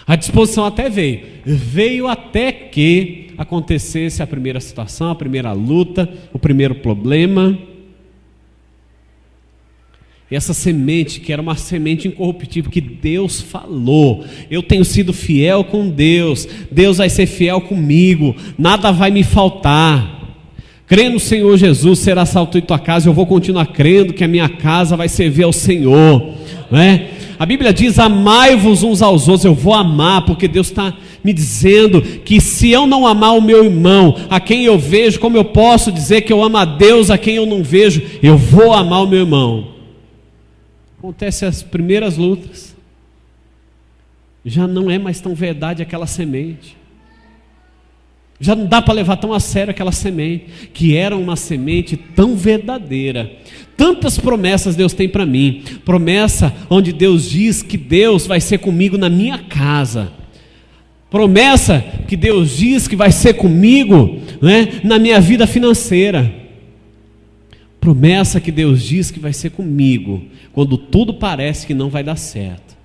A disposição até veio até que acontecesse a primeira situação, a primeira luta, o primeiro problema. E essa semente, que era uma semente incorruptível, que Deus falou: eu tenho sido fiel com Deus, Deus vai ser fiel comigo, nada vai me faltar. Crê no Senhor Jesus, será salvo em tua casa. Eu vou continuar crendo que a minha casa vai servir ao Senhor, não é? A Bíblia diz: amai-vos uns aos outros. Eu vou amar, porque Deus está me dizendo que se eu não amar o meu irmão, a quem eu vejo, como eu posso dizer que eu amo a Deus a quem eu não vejo? Eu vou amar o meu irmão. Acontecem as primeiras lutas, já não é mais tão verdade aquela semente, já não dá para levar tão a sério aquela semente, que era uma semente tão verdadeira. Tantas promessas Deus tem para mim, promessa onde Deus diz que Deus vai ser comigo na minha casa, promessa que Deus diz que vai ser comigo, né, na minha vida financeira. Promessa que Deus diz que vai ser comigo quando tudo parece que não vai dar certo.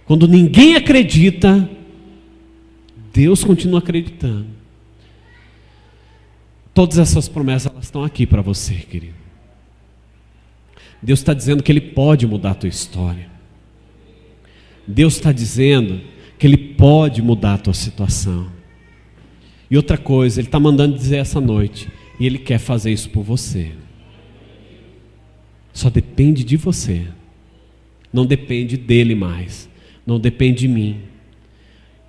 Quando ninguém acredita, Deus continua acreditando. Todas essas promessas, elas estão aqui para você, querido. Deus está dizendo que Ele pode mudar a tua história. Deus está dizendo que Ele pode mudar a tua situação. E outra coisa, Ele está mandando dizer essa noite: e Ele quer fazer isso por você. Só depende de você. Não depende dele mais. Não depende de mim.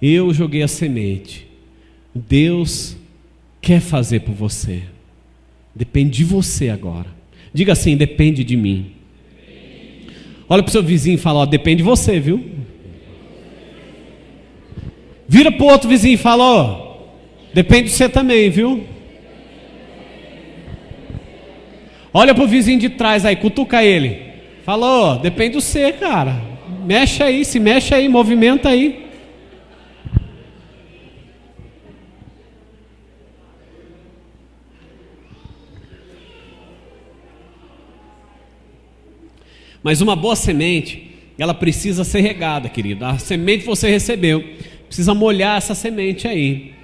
Eu joguei a semente. Deus quer fazer por você. Depende de você agora. Diga assim: depende de mim. Olha para o seu vizinho e fala: ó, depende de você, viu? Vira para o outro vizinho e fala: ó, depende de você também, viu? Olha pro vizinho de trás aí, cutuca ele. Falou, depende do você, cara. Mexe aí, se mexe aí, movimenta aí. Mas uma boa semente, ela precisa ser regada, querido. A semente que você recebeu, precisa molhar essa semente aí.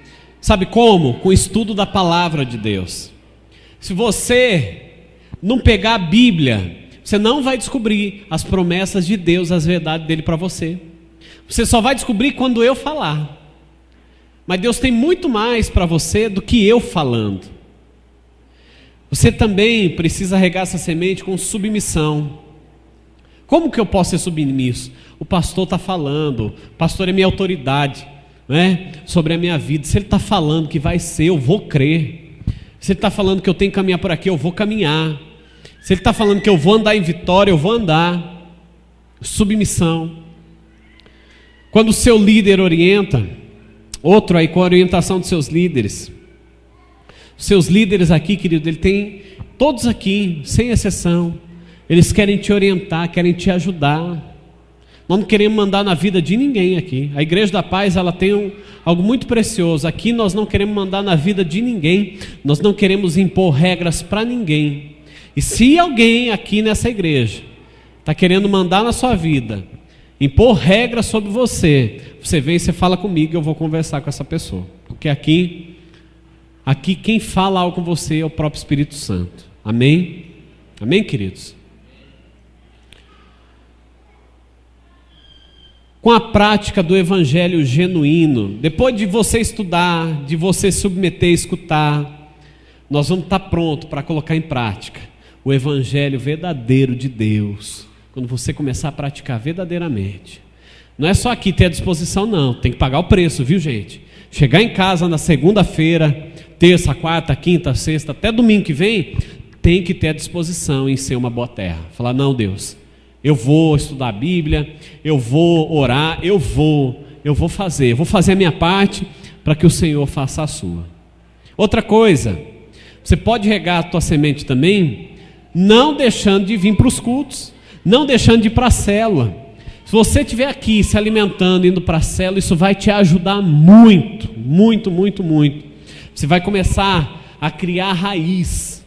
Sabe como? Com o estudo da palavra de Deus. Se você não pegar a Bíblia, você não vai descobrir as promessas de Deus, as verdades dele para você. Você só vai descobrir quando eu falar. Mas Deus tem muito mais para você do que eu falando. Você também precisa regar essa semente com submissão. Como que eu posso ser submisso? O pastor está falando, o pastor é minha autoridade, né, sobre a minha vida. Se ele está falando que vai ser, eu vou crer. Se ele está falando que eu tenho que caminhar por aqui, eu vou caminhar. Se ele está falando que eu vou andar em vitória, eu vou andar. Submissão. Quando o seu líder orienta, outro aí com a orientação dos seus líderes. Os seus líderes aqui, querido, ele tem todos aqui, sem exceção. Eles querem te orientar, querem te ajudar. Nós não queremos mandar na vida de ninguém aqui. A Igreja da Paz, ela tem algo muito precioso. Aqui nós não queremos mandar na vida de ninguém. Nós não queremos impor regras para ninguém. E se alguém aqui nessa igreja está querendo mandar na sua vida, impor regras sobre você, você vem e você fala comigo, eu vou conversar com essa pessoa. Porque aqui quem fala algo com você é o próprio Espírito Santo. Amém? Amém, queridos? Com a prática do evangelho genuíno, depois de você estudar, de você submeter e escutar, nós vamos estar prontos para colocar em prática o evangelho verdadeiro de Deus. Quando você começar a praticar verdadeiramente, não é só aqui ter a disposição, não, tem que pagar o preço, viu, gente? Chegar em casa na segunda-feira, terça, quarta, quinta, sexta, até domingo que vem, tem que ter a disposição em ser uma boa terra. Falar, não, Deus, eu vou estudar a Bíblia, eu vou orar, eu vou fazer a minha parte para que o Senhor faça a sua. Outra coisa, você pode regar a tua semente também, não deixando de vir para os cultos, não deixando de ir para a célula. Se você estiver aqui se alimentando, indo para a célula, isso vai te ajudar muito, muito, muito, muito. Você vai começar a criar raiz,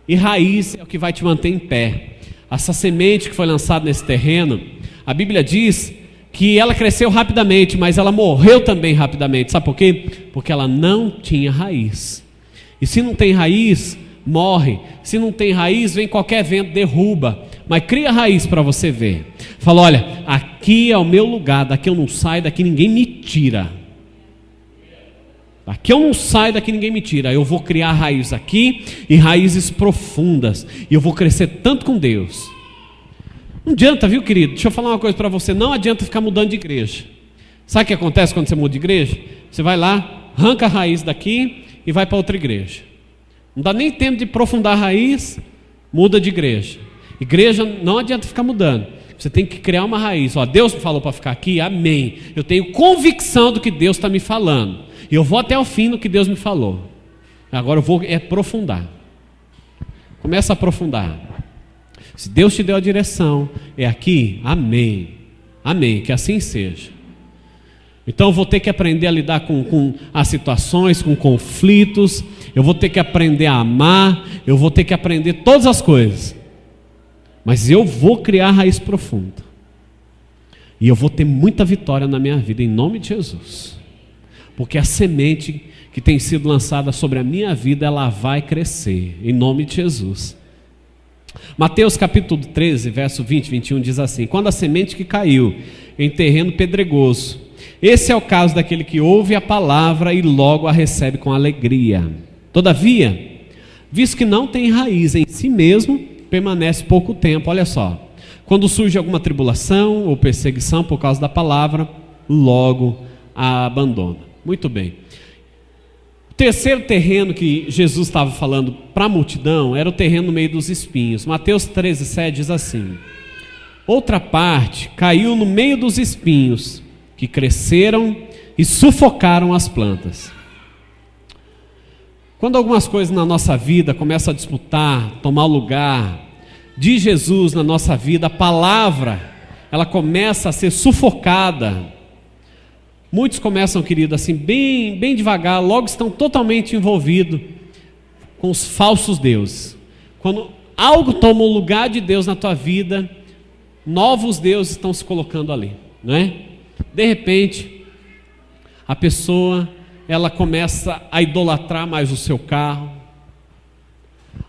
e raiz é o que vai te manter em pé. Essa semente que foi lançada nesse terreno, a Bíblia diz que ela cresceu rapidamente, mas ela morreu também rapidamente. Sabe por quê? Porque ela não tinha raiz. E se não tem raiz, morre. Se não tem raiz, vem qualquer vento, derruba. Mas cria raiz para você ver. Fala, olha, aqui é o meu lugar, daqui eu não saio, daqui ninguém me tira. Daqui eu não saio, daqui ninguém me tira. Eu vou criar raiz aqui, e raízes profundas, e eu vou crescer tanto com Deus. Não adianta, viu, querido? Deixa eu falar uma coisa para você. Não adianta ficar mudando de igreja. Sabe o que acontece quando você muda de igreja? Você vai lá, arranca a raiz daqui e vai para outra igreja. Não dá nem tempo de aprofundar a raiz, muda de igreja. Igreja não adianta ficar mudando. Você tem que criar uma raiz. Ó, Deus me falou para ficar aqui, amém. Eu tenho convicção do que Deus está me falando. E eu vou até o fim do que Deus me falou. Agora eu vou aprofundar. Começa a aprofundar. Se Deus te deu a direção, é aqui, amém. Amém, que assim seja. Então eu vou ter que aprender a lidar com as situações, com conflitos. Eu vou ter que aprender a amar. Eu vou ter que aprender todas as coisas. Mas eu vou criar raiz profunda. E eu vou ter muita vitória na minha vida, em nome de Jesus. Porque a semente que tem sido lançada sobre a minha vida, ela vai crescer, em nome de Jesus. Mateus capítulo 13, verso 20 e 21 diz assim: quando a semente que caiu em terreno pedregoso, esse é o caso daquele que ouve a palavra e logo a recebe com alegria. Todavia, visto que não tem raiz em si mesmo, permanece pouco tempo. Olha só, quando surge alguma tribulação ou perseguição por causa da palavra, logo a abandona. Muito bem. O terceiro terreno que Jesus estava falando para a multidão era o terreno no meio dos espinhos. Mateus 13:7 diz assim: outra parte caiu no meio dos espinhos, que cresceram e sufocaram as plantas. Quando algumas coisas na nossa vida começam a disputar, tomar o lugar de Jesus na nossa vida, a palavra, ela começa a ser sufocada. Muitos começam, querido, assim, bem devagar, logo estão totalmente envolvidos com os falsos deuses. Quando algo toma o lugar de Deus na tua vida, novos deuses estão se colocando ali, não é? De repente, a pessoa, ela começa a idolatrar mais o seu carro.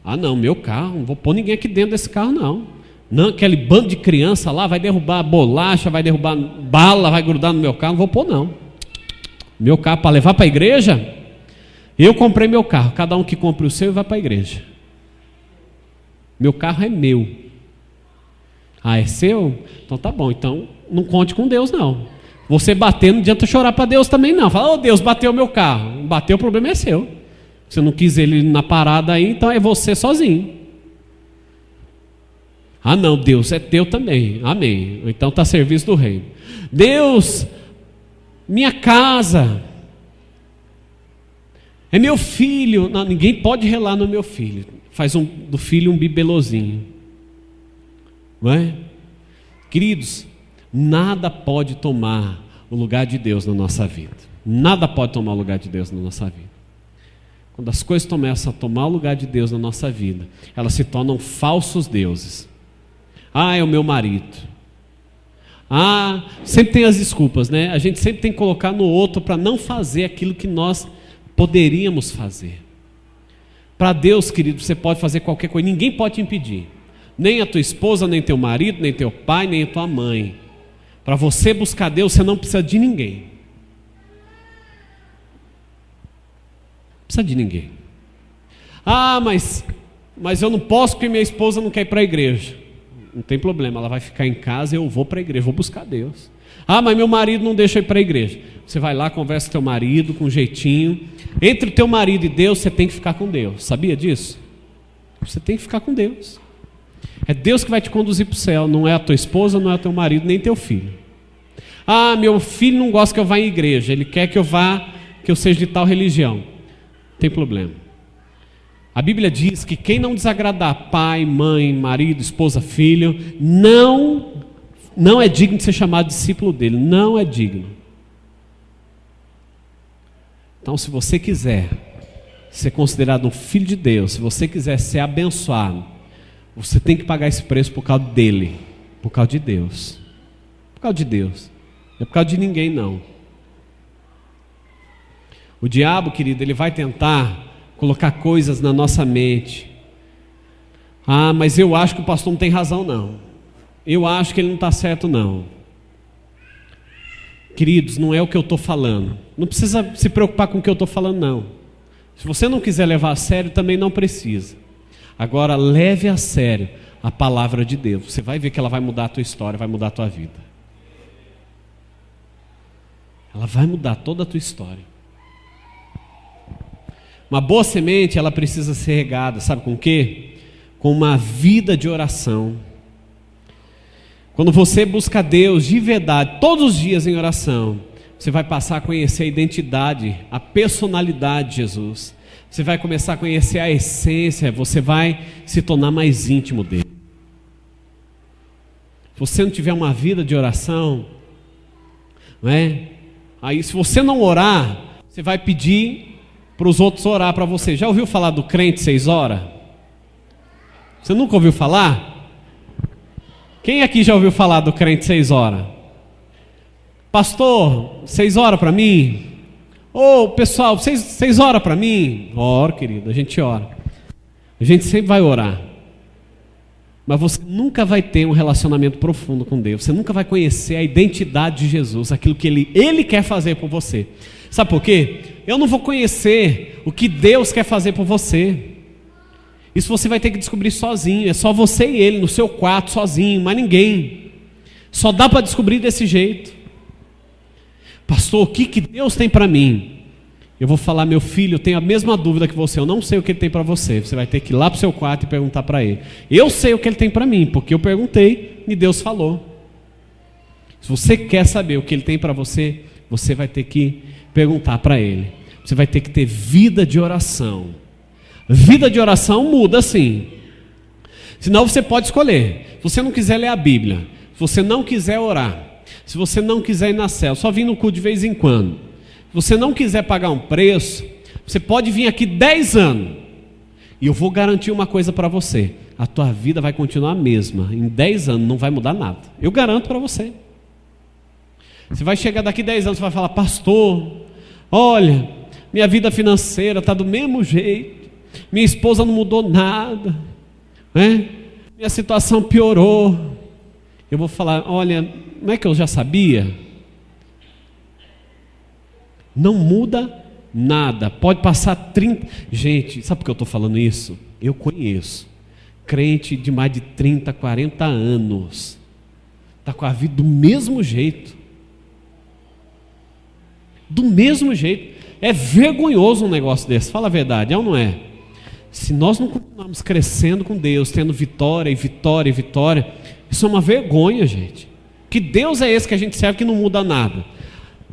Ah não, meu carro, não vou pôr ninguém aqui dentro desse carro não. Não, aquele bando de criança lá vai derrubar bolacha, vai derrubar bala, vai grudar no meu carro, não vou pôr não. Meu carro para levar para a igreja, eu comprei meu carro, cada um que compre o seu e vai para a igreja. Meu carro é meu. Ah, é seu? Então tá bom, então não conte com Deus não. Você bater, não adianta chorar para Deus também não. Fala, Deus, bateu o meu carro. Bateu, o problema é seu. Você não quis ele na parada aí, então é você sozinho. Ah não, Deus é teu também, amém. Então está a serviço do reino. Deus, minha casa, é meu filho. Não, ninguém pode relar no meu filho. Faz do filho um bibelozinho, não é? Queridos, nada pode tomar o lugar de Deus na nossa vida. Nada pode tomar o lugar de Deus na nossa vida. Quando as coisas começam a tomar o lugar de Deus na nossa vida, elas se tornam falsos deuses. Ah, é o meu marido. Ah, sempre tem as desculpas, né? A gente sempre tem que colocar no outro para não fazer aquilo que nós poderíamos fazer. Para Deus, querido, você pode fazer qualquer coisa, ninguém pode te impedir. Nem a tua esposa, nem teu marido, nem teu pai, nem a tua mãe. Para você buscar Deus, você não precisa de ninguém. Não precisa de ninguém. Ah, mas eu não posso porque minha esposa não quer ir para a igreja. Não tem problema, ela vai ficar em casa e eu vou para a igreja, vou buscar Deus. Ah, mas meu marido não deixa eu ir para a igreja. Você vai lá, conversa com teu marido, com um jeitinho. Entre o teu marido e Deus, você tem que ficar com Deus. Sabia disso? Você tem que ficar com Deus. É Deus que vai te conduzir para o céu, não é a tua esposa, não é o teu marido, nem teu filho. Ah, meu filho não gosta que eu vá em igreja, ele quer que eu seja de tal religião. Não tem problema. A Bíblia diz que quem não desagradar pai, mãe, marido, esposa, filho, não é digno de ser chamado discípulo dele, não é digno. Então, se você quiser ser considerado um filho de Deus, se você quiser ser abençoado, você tem que pagar esse preço por causa dele, por causa de Deus. Por causa de Deus. Não é por causa de ninguém, não. O diabo, querido, ele vai tentar colocar coisas na nossa mente. Ah, mas eu acho que o pastor não tem razão, não. Eu acho que ele não está certo, não. Queridos, não é o que eu estou falando. Não precisa se preocupar com o que eu estou falando, não. Se você não quiser levar a sério, também não precisa. Agora, leve a sério a palavra de Deus. Você vai ver que ela vai mudar a tua história, vai mudar a tua vida. Ela vai mudar toda a tua história. Uma boa semente, ela precisa ser regada, sabe com o quê? Com uma vida de oração. Quando você busca Deus de verdade, todos os dias em oração, você vai passar a conhecer a identidade, a personalidade de Jesus. Você vai começar a conhecer a essência, você vai se tornar mais íntimo dele. Se você não tiver uma vida de oração, não é? Aí se você não orar, você vai pedir para os outros orar para você. Já ouviu falar do crente 6 horas? Você nunca ouviu falar? Quem aqui já ouviu falar do crente 6 horas? Pastor, 6 horas para mim? Ô, pessoal, 6 horas para mim? Oro, querido, a gente ora. A gente sempre vai orar. Mas você nunca vai ter um relacionamento profundo com Deus. Você nunca vai conhecer a identidade de Jesus, aquilo que Ele quer fazer por você. Sabe por quê? Eu não vou conhecer o que Deus quer fazer por você. Isso você vai ter que descobrir sozinho. É só você e Ele no seu quarto, sozinho, mais ninguém. Só dá para descobrir desse jeito. Pastor, o que Deus tem para mim? Eu vou falar, meu filho, eu tenho a mesma dúvida que você. Eu não sei o que Ele tem para você. Você vai ter que ir lá para o seu quarto e perguntar para Ele. Eu sei o que Ele tem para mim, porque eu perguntei e Deus falou. Se você quer saber o que Ele tem para você, você vai ter que perguntar para Ele. Você vai ter que ter vida de oração. Vida de oração muda sim. Senão você pode escolher. Se você não quiser ler a Bíblia, se você não quiser orar, se você não quiser ir na célula, só vir no culto de vez em quando, se você não quiser pagar um preço, você pode vir aqui 10 anos. E eu vou garantir uma coisa para você: a tua vida vai continuar a mesma. Em 10 anos não vai mudar nada. Eu garanto para você. Você vai chegar daqui 10 anos e vai falar: pastor, olha, minha vida financeira está do mesmo jeito, minha esposa não mudou nada, né? Minha situação piorou. Eu vou falar: olha, não é que eu já sabia? Não muda nada. Pode passar 30... Gente, sabe por que eu estou falando isso? Eu conheço crente de mais de 30, 40 anos, está com a vida do mesmo jeito. Do mesmo jeito. É vergonhoso um negócio desse, fala a verdade, é ou não é? Se nós não continuarmos crescendo com Deus, tendo vitória e vitória e vitória, isso é uma vergonha, gente. Que Deus é esse que a gente serve que não muda nada?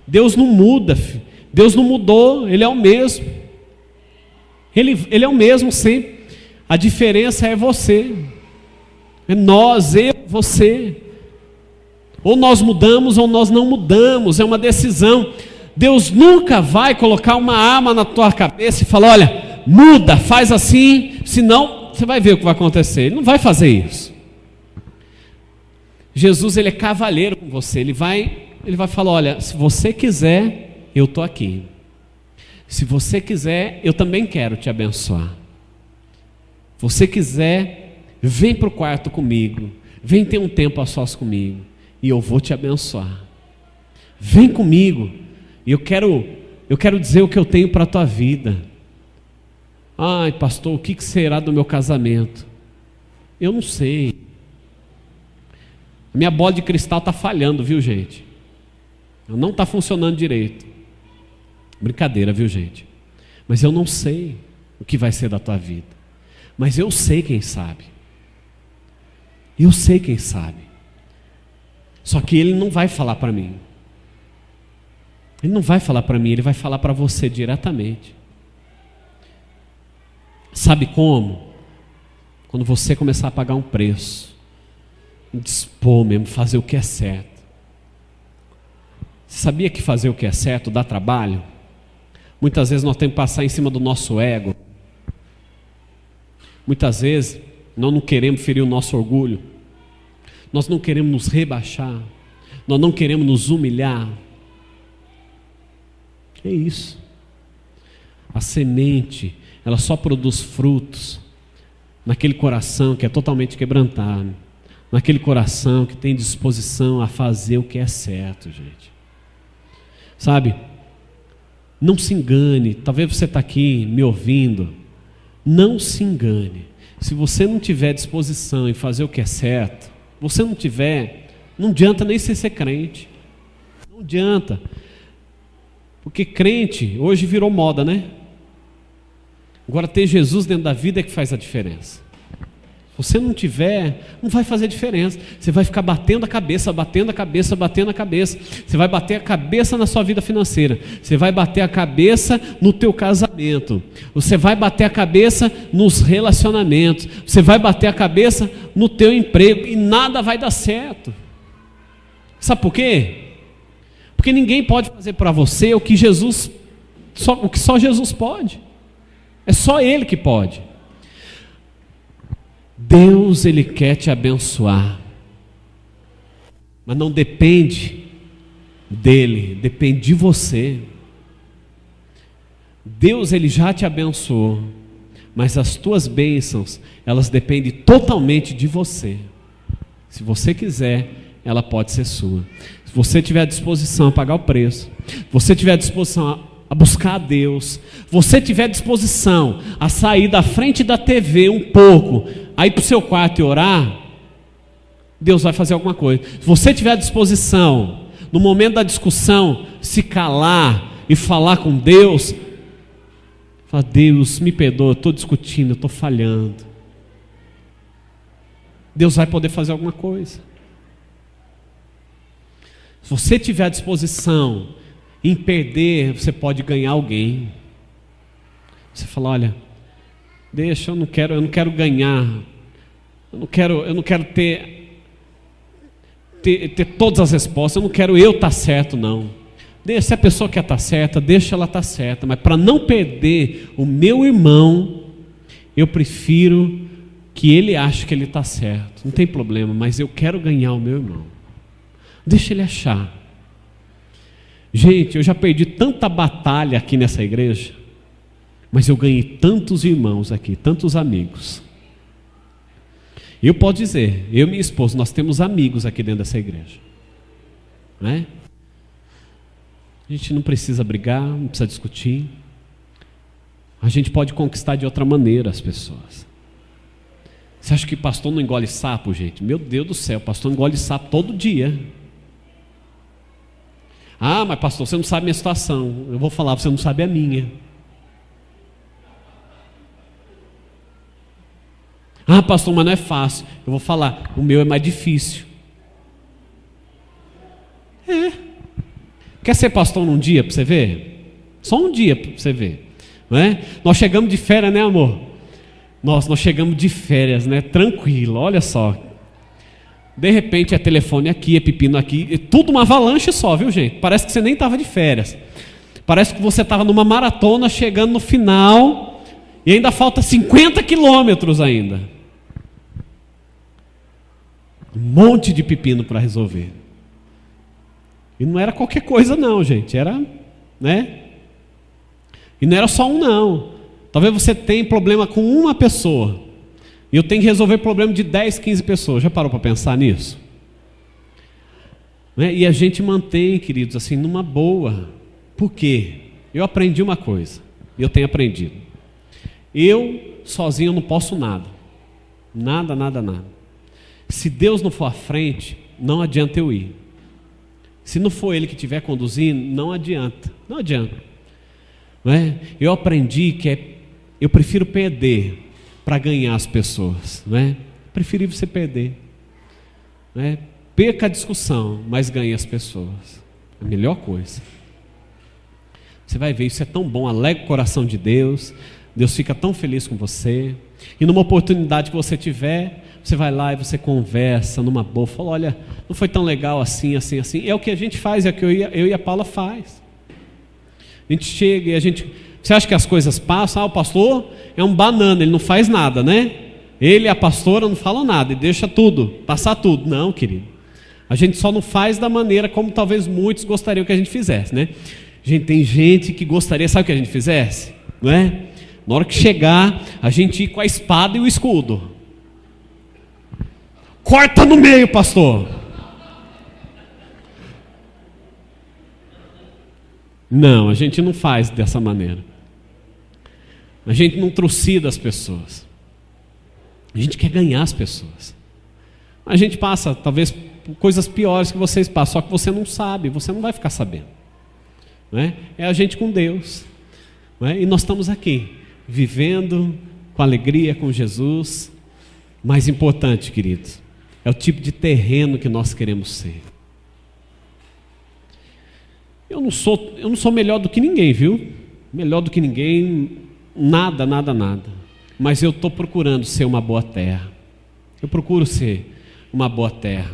Deus não muda, filho. Deus não mudou, Ele é o mesmo. Ele é o mesmo sempre. A diferença é você. É nós, eu, você. Ou nós mudamos ou nós não mudamos. É uma decisão. Deus nunca vai colocar uma arma na tua cabeça e falar: olha, muda, faz assim, senão você vai ver o que vai acontecer. Ele não vai fazer isso. Jesus, Ele é cavalheiro com você. Ele vai falar: olha, se você quiser, eu estou aqui. Se você quiser, eu também quero te abençoar. Se você quiser, vem para o quarto comigo, vem ter um tempo a sós comigo, e eu vou te abençoar. Vem comigo, e eu quero dizer o que eu tenho para a tua vida. Ai, pastor, o que será do meu casamento? Eu não sei. A minha bola de cristal está falhando, viu, gente? Ela não está funcionando direito. Brincadeira, viu, gente? Mas eu não sei o que vai ser da tua vida. Mas eu sei quem sabe. Eu sei quem sabe. Só que Ele não vai falar para mim. Ele não vai falar para mim, Ele vai falar para você diretamente. Sabe como? Quando você começar a pagar um preço, dispor mesmo, fazer o que é certo. Você sabia que fazer o que é certo dá trabalho? Muitas vezes nós temos que passar em cima do nosso ego. Muitas vezes nós não queremos ferir o nosso orgulho. Nós não queremos nos rebaixar. Nós não queremos nos humilhar. É isso. A semente, ela só produz frutos naquele coração que é totalmente quebrantado, naquele coração que tem disposição a fazer o que é certo, gente. Sabe? Não se engane. Talvez você está aqui me ouvindo. Não se engane. Se você não tiver disposição em fazer o que é certo, você não tiver, não adianta nem ser crente. Não adianta. Porque crente hoje virou moda, né? Agora ter Jesus dentro da vida é que faz a diferença. Se você não tiver, não vai fazer diferença. Você vai ficar batendo a cabeça, batendo a cabeça, batendo a cabeça. Você vai bater a cabeça na sua vida financeira. Você vai bater a cabeça no teu casamento. Você vai bater a cabeça nos relacionamentos. Você vai bater a cabeça no teu emprego e nada vai dar certo. Sabe por quê? Porque ninguém pode fazer para você o que só Jesus pode. É só Ele que pode. Deus, Ele quer te abençoar, mas não depende dele, depende de você. Deus, Ele já te abençoou, mas as tuas bênçãos, elas dependem totalmente de você. Se você quiser, ela pode ser sua. Se você tiver disposição a pagar o preço, você tiver disposição a buscar a Deus, você tiver disposição a sair da frente da TV um pouco, a ir para o seu quarto e orar, Deus vai fazer alguma coisa. Se você tiver disposição, no momento da discussão, se calar e falar com Deus, fala: Deus, me perdoa, eu estou discutindo, eu estou falhando. Deus vai poder fazer alguma coisa. Se você tiver a disposição em perder, você pode ganhar alguém. Você fala: olha, Deixa, eu não quero ganhar, eu não quero ter todas as respostas, eu não quero eu estar certo, não. Deixa, se a pessoa quer estar certa, deixa ela estar certa, mas para não perder o meu irmão, eu prefiro que ele ache que ele está certo, não tem problema, mas eu quero ganhar o meu irmão. Deixa ele achar. Gente, eu já perdi tanta batalha aqui nessa igreja, mas eu ganhei tantos irmãos aqui, tantos amigos. Eu posso dizer, eu e minha esposa, nós temos amigos aqui dentro dessa igreja, não é? A gente não precisa brigar, não precisa discutir. A gente pode conquistar de outra maneira as pessoas. Você acha que pastor não engole sapo, gente? Meu Deus do céu, pastor engole sapo todo dia. Ah, mas pastor, você não sabe a minha situação. Eu vou falar, você não sabe a minha. Ah, pastor, mas não é fácil. Eu vou falar, o meu é mais difícil. Quer ser pastor num dia para você ver? Só um dia para você ver, não é? Nós chegamos de férias, né, amor? Nós chegamos de férias, né? Tranquilo, olha só. De repente é telefone aqui, é pepino aqui, é tudo uma avalanche só, viu, gente? Parece que você nem estava de férias. Parece que você estava numa maratona chegando no final e ainda falta 50 quilômetros ainda. Um monte de pepino para resolver. E não era qualquer coisa não, gente, era, né? E não era só um não. Talvez você tenha problema com uma pessoa, e eu tenho que resolver problema de 10, 15 pessoas. Já parou para pensar nisso? Né? E a gente mantém, queridos, assim, numa boa. Por quê? Eu aprendi uma coisa, e eu tenho aprendido. Eu, sozinho, não posso nada. Nada, nada, nada. Se Deus não for à frente, não adianta eu ir. Se não for Ele que estiver conduzindo, não adianta. Não adianta. Não é? Eu aprendi que eu prefiro perder para ganhar as pessoas. Não é? Preferível você perder. Não é? Perca a discussão, mas ganhe as pessoas. A melhor coisa. Você vai ver, isso é tão bom, alegra o coração de Deus. Deus fica tão feliz com você. E numa oportunidade que você tiver, você vai lá e você conversa numa boa, fala, olha, não foi tão legal assim, assim, assim. É o que a gente faz, é o que eu e a Paula faz. A gente chega e a gente... Você acha que as coisas passam? Ah, o pastor é um banana, ele não faz nada, né? Ele e a pastora não falam nada, e deixa tudo, passar tudo. Não, querido. A gente só não faz da maneira como talvez muitos gostariam que a gente fizesse, né? Gente, tem gente que gostaria, sabe o que a gente fizesse? Não é? Na hora que chegar, a gente ir com a espada e o escudo. Corta no meio, pastor. Não, a gente não faz dessa maneira. A gente não trucida as pessoas. A gente quer ganhar as pessoas. A gente passa, talvez, por coisas piores que vocês passam, só que você não sabe, você não vai ficar sabendo. Não é? É a gente com Deus. Não é? E nós estamos aqui, vivendo com alegria com Jesus. Mais importante, queridos, é o tipo de terreno que nós queremos ser. Eu não sou melhor do que ninguém, viu? Melhor do que ninguém, nada, nada, nada. Mas eu estou procurando ser uma boa terra. Eu procuro ser uma boa terra.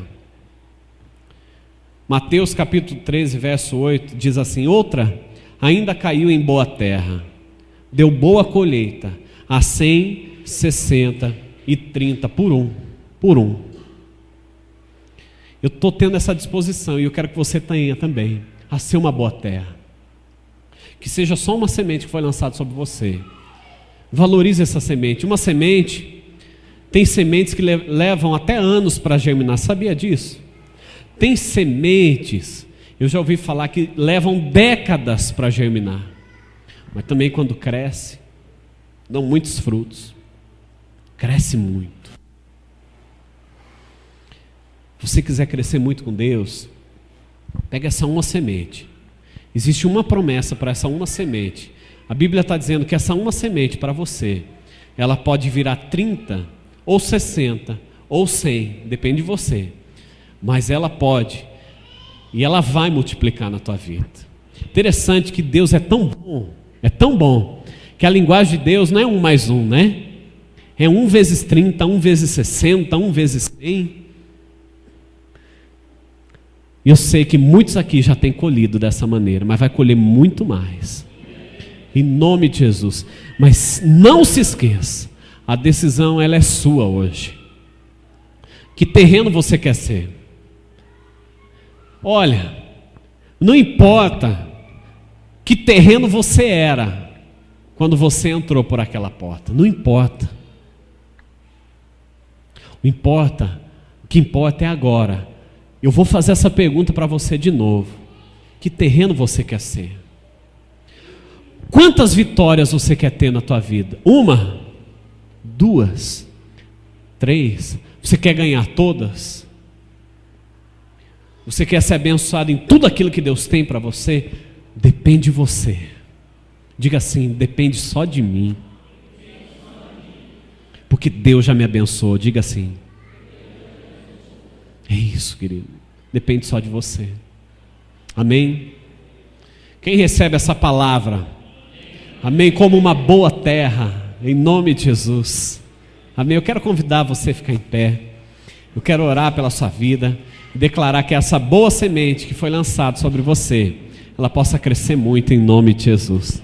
Mateus capítulo 13, verso 8, diz assim, outra ainda caiu em boa terra, deu boa colheita, a 100, 60 e 30 por um. Eu estou tendo essa disposição e eu quero que você tenha também, a ser uma boa terra. Que seja só uma semente que foi lançada sobre você. Valorize essa semente. Uma semente, tem sementes que levam até anos para germinar, sabia disso? Tem sementes, eu já ouvi falar que levam décadas para germinar. Mas também quando cresce, dão muitos frutos. Cresce muito. Se você quiser crescer muito com Deus, pega essa uma semente. Existe uma promessa para essa uma semente. A Bíblia está dizendo que essa uma semente para você, ela pode virar 30, ou 60, ou 100, depende de você. Mas ela pode, e ela vai multiplicar na tua vida. Interessante que Deus é tão bom, que a linguagem de Deus não é 1 mais 1, né? É 1 vezes 30, 1 vezes 60, 1 vezes 100. E eu sei que muitos aqui já têm colhido dessa maneira, mas vai colher muito mais. Em nome de Jesus. Mas não se esqueça, a decisão ela é sua hoje. Que terreno você quer ser? Olha, não importa que terreno você era quando você entrou por aquela porta. Não importa. O que importa é agora. Eu vou fazer essa pergunta para você de novo. Que terreno você quer ser? Quantas vitórias você quer ter na tua vida? 1, 2, 3. Você quer ganhar todas? Você quer ser abençoado em tudo aquilo que Deus tem para você? Depende de você. Diga assim: depende só de mim. Porque Deus já me abençoou. Diga assim. É isso, querido. Depende só de você. Amém? Quem recebe essa palavra? Amém? Como uma boa terra, em nome de Jesus. Amém? Eu quero convidar você a ficar em pé. Eu quero orar pela sua vida e declarar que essa boa semente que foi lançada sobre você, ela possa crescer muito em nome de Jesus.